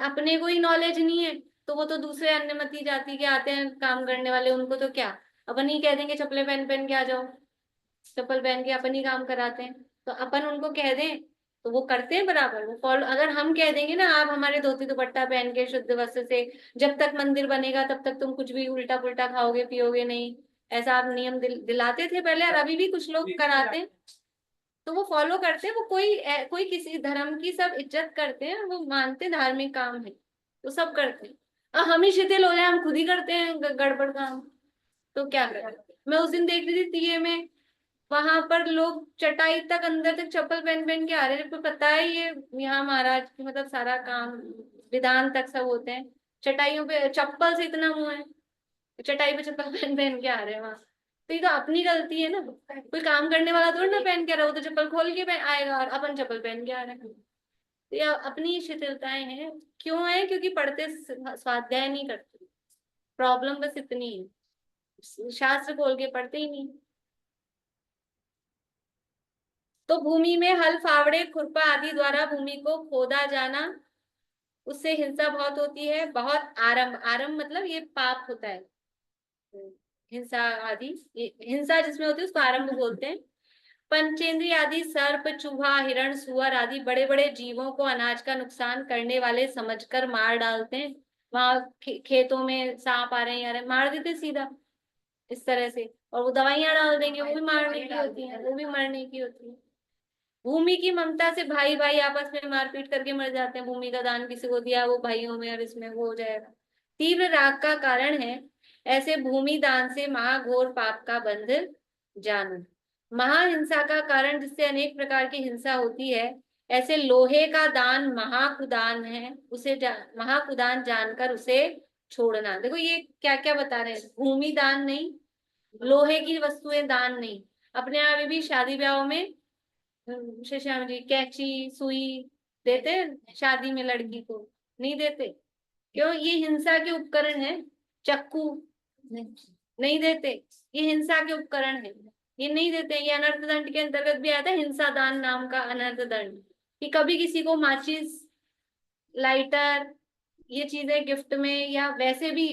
अपने को ही नॉलेज नहीं है, तो वो तो दूसरे अन्यमती जाति के आते हैं काम करने वाले, उनको तो क्या, अपन ही कह देंगे चप्पलें पहन पहन के आ जाओ, चप्पल पहन के अपन ही काम कराते हैं, तो अपन उनको कह दें तो वो करते हैं बराबर, वो फॉलो। अगर हम कह देंगे ना, आप हमारे धोती दुपट्टा पहन के शुद्ध वस्त्र से जब तक मंदिर बनेगा तब तक तुम कुछ भी उल्टा पुल्टा खाओगे पियोगे नहीं, ऐसा आप नियम दिलाते थे पहले, और अभी भी कुछ लोग कराते हैं, तो वो फॉलो करते हैं। वो कोई किसी धर्म की सब इज्जत करते हैं, वो मानते हैं धार्मिक काम है, तो सब करते हैं। और हम ही शिथिल हो जाए, हम खुद ही करते हैं गड़बड़ काम, तो क्या करें। मैं उस दिन देख रही थी तीये में, वहां पर लोग चटाई तक अंदर तक चप्पल पहन पहन के आ रहे हैं, जबकि पता है ये यहाँ महाराज की मतलब सारा काम विधान तक सब होते हैं, चटाइयों पे चप्पल से इतना मुंह है, चटाई पे चप्पल पहन पहन के आ रहे हैं वहां। तो ये तो अपनी गलती है ना, कोई काम करने वाला थोड़ी ना पहन के रहा, वो तो चप्पल खोल के आएगा, और अपन चप्पल पहन के आ रहे हैं। तो ये अपनी शिथिलताएं हैं। क्यों है? क्योंकि पढ़ते स्वाध्याय नहीं करते, प्रॉब्लम बस इतनी है, शास्त्र खोल के पढ़ते ही नहीं। तो भूमि में हल फावड़े खुरपा आदि द्वारा भूमि को खोदा जाना, उससे हिंसा बहुत होती है। बहुत आरंभ, आरंभ मतलब ये पाप होता है, हिंसा आदि, हिंसा जिसमें होती है उसको आरंभ बोलते हैं। पंचेंद्रिय आदि सर्प चूहा हिरण सुअर आदि बड़े बड़े जीवों को अनाज का नुकसान करने वाले समझकर मार डालते हैं। वहां खेतों में सांप आ रहे हैं, आ रहे हैं, मार देते सीधा इस तरह से, और वो दवाइयां डाल देंगे, वो भी मारने की होती है, वो भी मरने की होती है। भूमि की ममता से भाई भाई आपस में मारपीट करके मर जाते हैं, भूमि का दान किसी को दिया वो भाइयों में और इसमें वो हो जाएगा। तीव्र राग का कारण है, ऐसे भूमि दान से महाघोर पाप का बंध जानो। महाहिंसा का कारण जिससे अनेक प्रकार की हिंसा होती है, ऐसे लोहे का दान महाकुदान है, उसे महाकुदान जानकर उसे छोड़ना। देखो ये क्या क्या बता रहे हैं, भूमि दान नहीं, लोहे की वस्तुएं दान नहीं। अपने यहाँ भी शादी ब्याह में श्री श्याम जी कैंची सुई देते हैं शादी में लड़की को? नहीं देते। क्यों? ये हिंसा के उपकरण है। चक्कू नहीं देते, ये हिंसा के उपकरण है, ये नहीं देते। ये अनर्थ दंड के अंतर्गत भी आता है, हिंसा दान नाम का अनर्थ दंड, कि कभी किसी को माचिस लाइटर ये चीजें गिफ्ट में या वैसे भी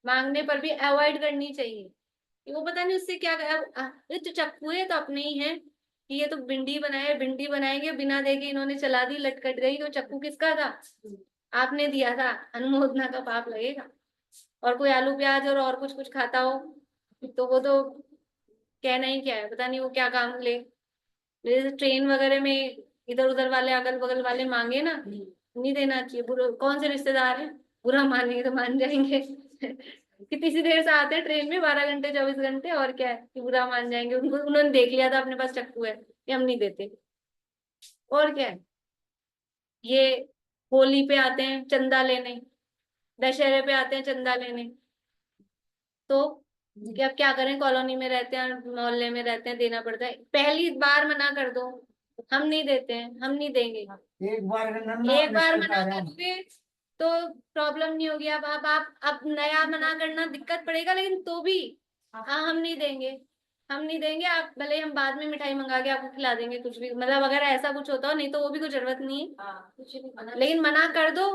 मांगने पर भी अवॉइड करनी चाहिए, कि वो पता नहीं उससे क्या ये तो चक्कू है तो अपने ही है, कि ये तो भिंडी बनाए, भिंडी बनाएंगे बिना देखे इन्होंने चला दी, लटकट गई, तो चक्कू किसका था? आपने दिया था, अनुमोदना का पाप लगेगा। और कोई आलू प्याज और कुछ कुछ खाता हो तो वो तो कहना ही क्या है, पता नहीं वो क्या काम ले। जैसे ट्रेन वगैरह में इधर उधर वाले अगल बगल वाले मांगे ना, नहीं देना चाहिए। बुरा कौन से रिश्तेदार हैं, बुरा मानेंगे तो मान जाएंगे कितनी सी देर से आते हैं ट्रेन में, 12 घंटे 24 घंटे, और क्या है कि बुरा मान जाएंगे, उनको उन्होंने देख लिया था अपने पास चक्कू है, ये हम नहीं देते। और क्या है, ये होली पे आते हैं चंदा लेने, दशहरे पे आते हैं चंदा लेने, तो कि अब क्या करें, कॉलोनी में रहते हैं, मोहल्ले में रहते हैं, देना पड़ता है। पहली बार मना कर दो, हम नहीं देते हैं, हम नहीं देंगे। एक बार एक बार मना करोगे तो प्रॉब्लम नहीं होगी। अब आप अब नया मना करना दिक्कत पड़ेगा, लेकिन तो भी हाँ हम नहीं देंगे, हम नहीं देंगे। आप भले हम बाद में मिठाई मंगा के आपको खिला देंगे, कुछ भी मतलब अगर ऐसा कुछ होता हो, नहीं तो वो भी कोई जरूरत नहीं है, लेकिन मना कर दो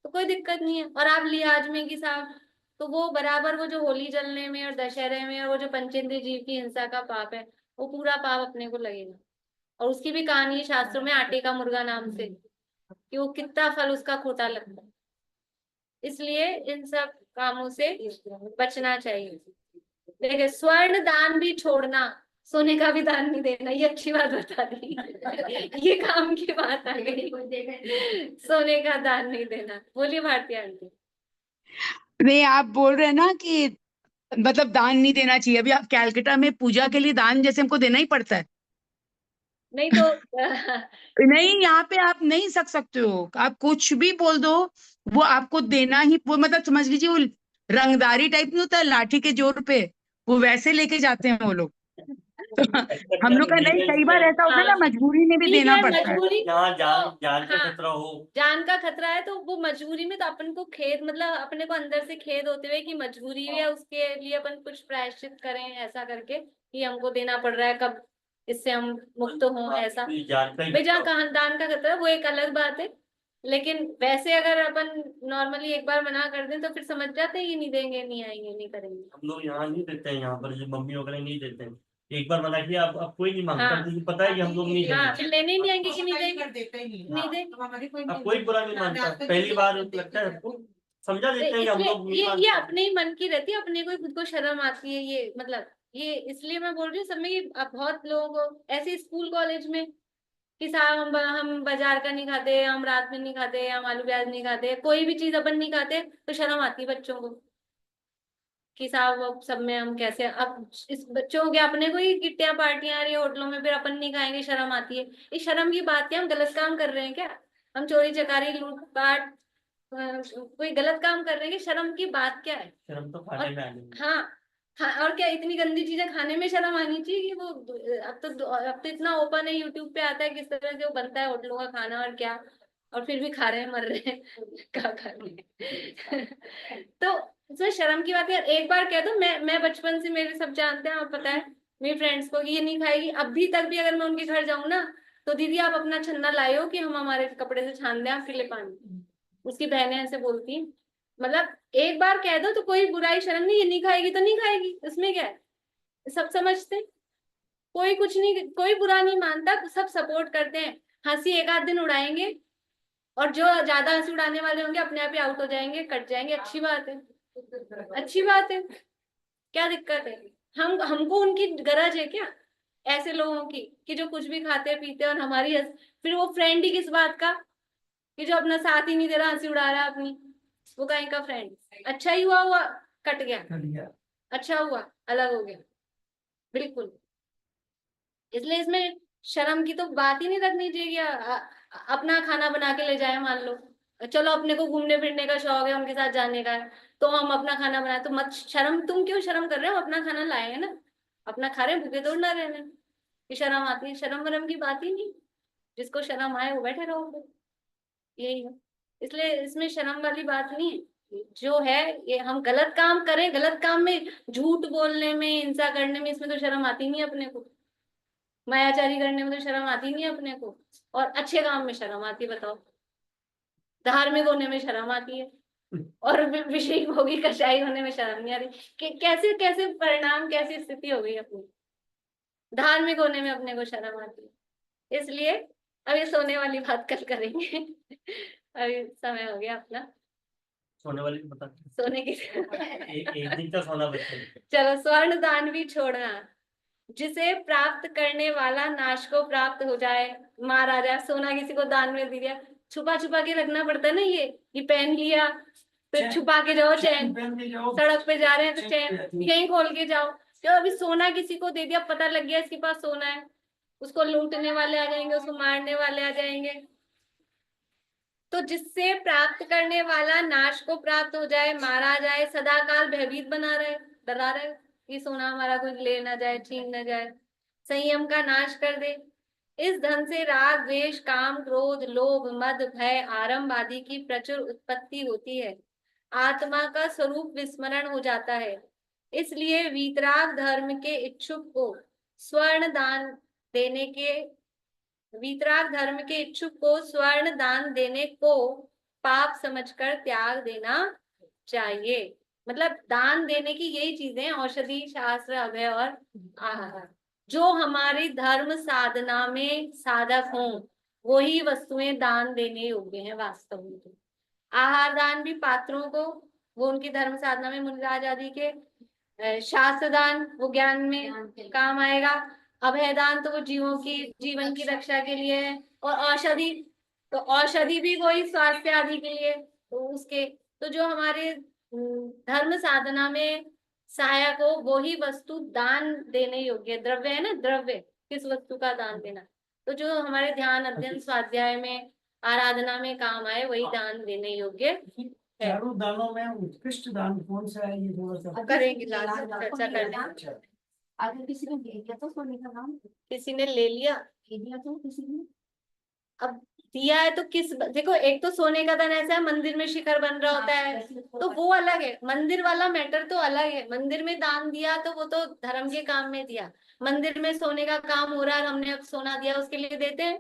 तो कोई दिक्कत नहीं है। और आप लिहाज में कि साहब तो वो बराबर वो जो होली जलने में और दशहरे में और वो जो पंचेंद्रिय जीव की हिंसा का पाप है, वो पूरा पाप अपने को लगेगा। और उसकी भी कहानी है शास्त्रों में, आटे का मुर्गा नाम से, कि वो कितना फल उसका खोटा लगता है। इसलिए इन सब कामों से बचना चाहिए। देखिए, स्वर्ण दान भी छोड़ना, सोने का भी दान नहीं देना, ये अच्छी बात बता दी। ये काम की बात आ गई, सोने का दान नहीं देना। बोलिए भारती आंटी। नहीं, आप बोल रहे हैं ना कि मतलब दान नहीं देना चाहिए। अभी आप कैलकाटा में पूजा के लिए दान जैसे हमको देना ही पड़ता है। नहीं तो नहीं, यहाँ पे आप नहीं सकते हो, आप कुछ भी बोल दो, वो आपको देना ही, वो मतलब समझ लीजिए वो रंगदारी टाइप नहीं होता है लाठी के जोर पे, वो वैसे लेके जाते हैं वो लोग। तो हम लोग का नहीं, कई बार ऐसा होता है ना, हाँ, मजबूरी में भी ठीक देना है, पड़ता है। मजबूरी जहाँ जान तो, जान का हाँ, खतरा हो, जान का खतरा है तो वो मजबूरी में, तो अपन को खेद, मतलब अपने को अंदर से खेद होते हुए कि मजबूरी है, उसके लिए अपन कुछ प्रायश्चित करें ऐसा करके कि हमको देना पड़ रहा है, कब इससे हम मुक्त हों, ऐसा। जान का ही भाई जहाँ खतरा हो। दान का खतरा है वो एक अलग बात है, लेकिन वैसे अगर अपन नॉर्मली एक बार मना कर दें तो फिर समझ जाते हैं कि नहीं देंगे, नहीं आएंगे, नहीं करेंगे। हम लोग यहाँ नहीं देते हैं, यहाँ पर जो मम्मी वगैरह नहीं देते हैं। एक बार मना किया, अब कोई नहीं मांगता, हाँ, क्योंकि पता है कि हम लोग नहीं हाँ, देंगे। फिर लेने ही नहीं आएंगे कि नहीं देंगे, नहीं हाँ। देंगे। अब कोई बुरा नहीं मानता, पहली बार लगता है हमको, समझा देते हैं कि हम इसलिए लोग नहीं ये मानते। अपने ही मन की रहती है, अपने को ही खुद को शर्म आती है, ये मतलब ये इसलिए मैं बोल रही हूँ सब में, कि अब बहुत लोगों को ऐसे स्कूल कॉलेज में कि साहब हम बाजार का नहीं खाते, हम रात में नहीं खाते, हम आलू प्याज नहीं खाते, कोई भी चीज अपन नहीं खाते, तो शर्म आती है बच्चों को कि साहब अब सब में हम कैसे, अब इस बच्चों के अपने को ही किट्टियां पार्टियां आ रही है होटलों में, फिर अपन नहीं खाएंगे, शर्म आती है। इस शर्म की बात है, हम गलत काम कर रहे हैं क्या? हम चोरी चकारी लूटपाट कोई गलत काम कर रहे हैं कि शर्म की बात क्या है? शर्म तो और खाने में आनी है। हाँ, हाँ, और क्या इतनी गंदी चीजें खाने में शर्म आनी चाहिए कि वो अब तो इतना ओपन है, यूट्यूब पे आता है किस तरह से वो बनता है होटलों का खाना और क्या, और फिर भी खा रहे हैं, मर रहे हैं। क्या खा रहे हैं? तो इसमें शर्म की बात है। एक बार कह दो, मैं बचपन से, मेरे सब जानते हैं, आप पता है मेरी फ्रेंड्स को कि ये नहीं खाएगी, अभी तक भी अगर मैं उनके घर जाऊं ना, तो दीदी आप अपना छन्ना लाए हो कि हम हमारे कपड़े से छान दें आपके लिए पानी। उसकी बहनें ऐसे बोलती हैं। मतलब एक बार कह दो तो कोई बुराई शर्म नहीं, ये नहीं खाएगी तो नहीं खाएगी, इसमें क्या है? सब समझते हैं, कोई कुछ नहीं, कोई बुरा नहीं मानता, सब सपोर्ट करते हैं। हंसी एक आध दिन उड़ाएंगे, और जो ज्यादा हंसी उड़ाने वाले होंगे अपने आप ही आउट हो जाएंगे, कट जाएंगे, अच्छी बात है, अच्छी बात है, क्या दिक्कत है? हमको उनकी गरज है क्या, ऐसे लोगों की, कि जो कुछ भी खाते पीते और हमारी फिर वो फ्रेंड ही किस बात का, कि जो अपना साथ ही नहीं दे रहा, हंसी उड़ा रहा है अपनी, वो कहीं का फ्रेंड? अच्छा ही हुआ कट गया, अच्छा हुआ अलग हो गया, बिल्कुल। इसलिए इसमें शर्म की तो बात ही नहीं रखनी चाहिए कि अपना खाना बना के ले जाए, मान लो चलो अपने को घूमने फिरने का शौक है, उनके साथ जाने का है, तो हम अपना खाना बनाए, तो मत शर्म, तुम क्यों शर्म कर रहे हो? अपना खाना लाए हैं ना, अपना खा रहे हैं, भूखे थोड़ी ना रहने कि शर्म आती है, शर्म वरम की बात ही नहीं। जिसको शर्म आए वो बैठे रहो फिर, यही है। इसलिए इसमें शर्म वाली बात नहीं है, जो है ये हम गलत काम करें, गलत काम में झूठ बोलने में, हिंसा करने में, इसमें तो शर्म आती नहीं है अपने को, मायाचारी करने में तो शर्म आती नहीं है अपने को, और अच्छे काम में शर्म आती है, बताओ? धार्मिक होने में शर्म आती है, और विषय भोगी कषाई होने में शर्म नहीं आ रही। कैसे कैसे परिणाम, कैसी स्थिति हो गई अपनी, धार्मिक होने में अपने को शर्म आती है। इसलिए अब ये सोने वाली बात कल करेंगे। अभी समय हो गया अपना सोने वाली बता, सोने की। एक दिन का सोना बच्चे। चलो, स्वर्ण दान भी छोड़ना, जिसे प्राप्त करने वाला नाश को प्राप्त हो जाए। महाराजा सोना किसी को दान में दिया, छुपा छुपा के रखना पड़ता है ना, ये पहन लिया, फिर छुपा के जाओ, चैन सड़क पे जा रहे हैं तो चैन यहीं खोल के जाओ। तो अभी सोना किसी को दे दिया, पता लग गया इसके पास सोना है, उसको लूटने वाले आ जाएंगे, उसको मारने वाले आ जाएंगे। तो जिससे प्राप्त करने वाला नाश को प्राप्त हो जाए, मारा जाए, सदा काल भयभीत बना रहे, डरा रहे कि सोना हमारा कुछ ले ना जाए, छीन ना जाए, संयम का नाश कर दे। इस धन से राग द्वेष काम क्रोध लोभ मद भय आरंभ आदि की प्रचुर उत्पत्ति होती है, आत्मा का स्वरूप विस्मरण हो जाता है। इसलिए वीतराग धर्म के इच्छुक को स्वर्ण दान देने के वीतराग धर्म के इच्छुक को स्वर्ण दान देने को पाप समझकर त्याग देना चाहिए। मतलब दान देने की यही चीजें हैं, औषधि, शास्त्र, अभय और आहार। जो हमारी धर्म साधना में साधक हों वही वस्तुएं दान देने योग्य हैं वास्तव में। तो आहार दान भी पात्रों को, वो उनकी धर्म साधना में, मुनिराज आदि के। शास्त्र दान वो ज्ञान में काम आएगा। अभय दान तो वो जीवों की जीवन की रक्षा के लिए है। और औषधि, तो औषधि भी वही स्वास्थ्य आदि के लिए। तो उसके, तो जो हमारे धर्म साधना में सहायक हो वो ही वस्तु दान देने योग्य। द्रव्य है ना, द्रव्य किस वस्तु का दान देना, तो जो हमारे ध्यान, अध्ययन, स्वाध्याय में, आराधना में काम आए वही दान देने योग्य है। चारों दानों में उत्कृष्ट दान कौन सा है, ये थोड़ा सा करेंगे, लास्ट में चर्चा करना। अच्छा। अगर किसी ने ले लिया तो सोने का नाम किसी ने ले लिया, तो किसी ने अब दिया है तो किस, देखो एक तो सोने का दान ऐसा है मंदिर में शिखर बन रहा होता है तो वो अलग है, मंदिर वाला मैटर तो अलग है। मंदिर में दान दिया तो वो तो धर्म के काम में दिया। मंदिर में सोने का काम हो रहा है, हमने अब सोना दिया उसके लिए देते हैं,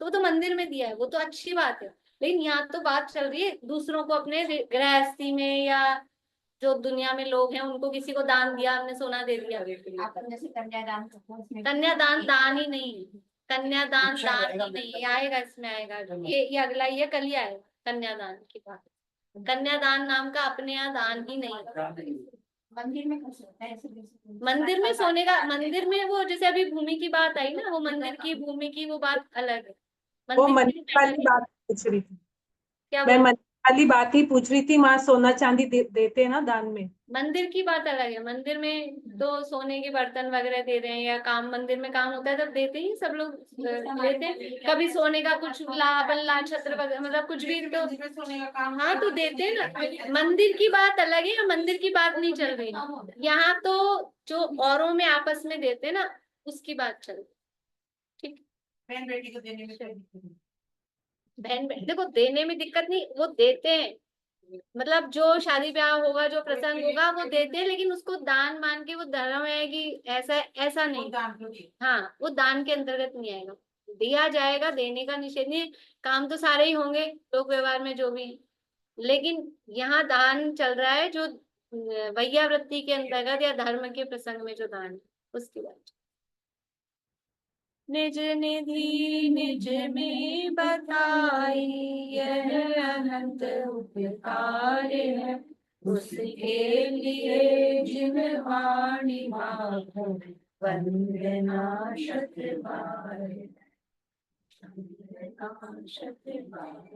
तो वो तो मंदिर में दिया है, वो तो अच्छी बात है। लेकिन यहाँ तो बात चल रही है दूसरों को, अपने गृहस्थी में या जो दुनिया में लोग हैं उनको किसी को दान दिया, हमने सोना दे दिया। जैसे कन्यादान कन्यादान दान ही नहीं है, कन्यादान शिक्षा दान रहेगा ही नहीं है, आएगा इसमें आएगा, ये अगला, ये कल ही आएगा कन्यादान की बात। कन्यादान नाम का अपने यहाँ दान ही नहीं है। मंदिर में कर सकता है ऐसे मंदिर में सोने का, मंदिर में वो जैसे अभी भूमि की बात आई ना, वो मंदिर की भूमि की वो बात अलग है। वो मंदिर मंदिर वाली बात पूछ रही थी क्या मैं, बोल, मंदिर वाली बात ही पूछ रही थी। माँ सोना चांदी देते हैं ना दान में। मंदिर की बात अलग है। मंदिर में तो सोने के बर्तन वगैरह दे रहे हैं, या काम मंदिर में काम होता है तब देते ही सब लोग लेते हैं। कभी सोने का कुछ ला बल्ला छत्र वगैरह, मतलब कुछ भी तो हाँ तो देते हैं ना। मंदिर की बात अलग है, मंदिर की बात नहीं चल रही यहाँ, तो जो औरों में आपस में देते हैं ना उसकी बात चल रही। ठीक, बहन बेटी को देने में बहन देखो देने में दिक्कत नहीं, वो देते हैं, मतलब जो शादी ब्याह होगा, जो प्रसंग होगा वो देते हैं, लेकिन उसको दान मान के वो धर्म है कि ऐसा ऐसा नहीं। हाँ, वो दान के अंतर्गत नहीं आएगा, दिया जाएगा, देने का निषेध नहीं। काम तो सारे ही होंगे लोक व्यवहार में जो भी, लेकिन यहाँ दान चल रहा है जो वैयावृत्ति के अंतर्गत या धर्म के प्रसंग में जो दान है उसकी बात। निज निधि निज में बताई यह अनंत उपकार है, उसके लिए जिन वाणी माखो वंदना शत बार, वंदना शत बार।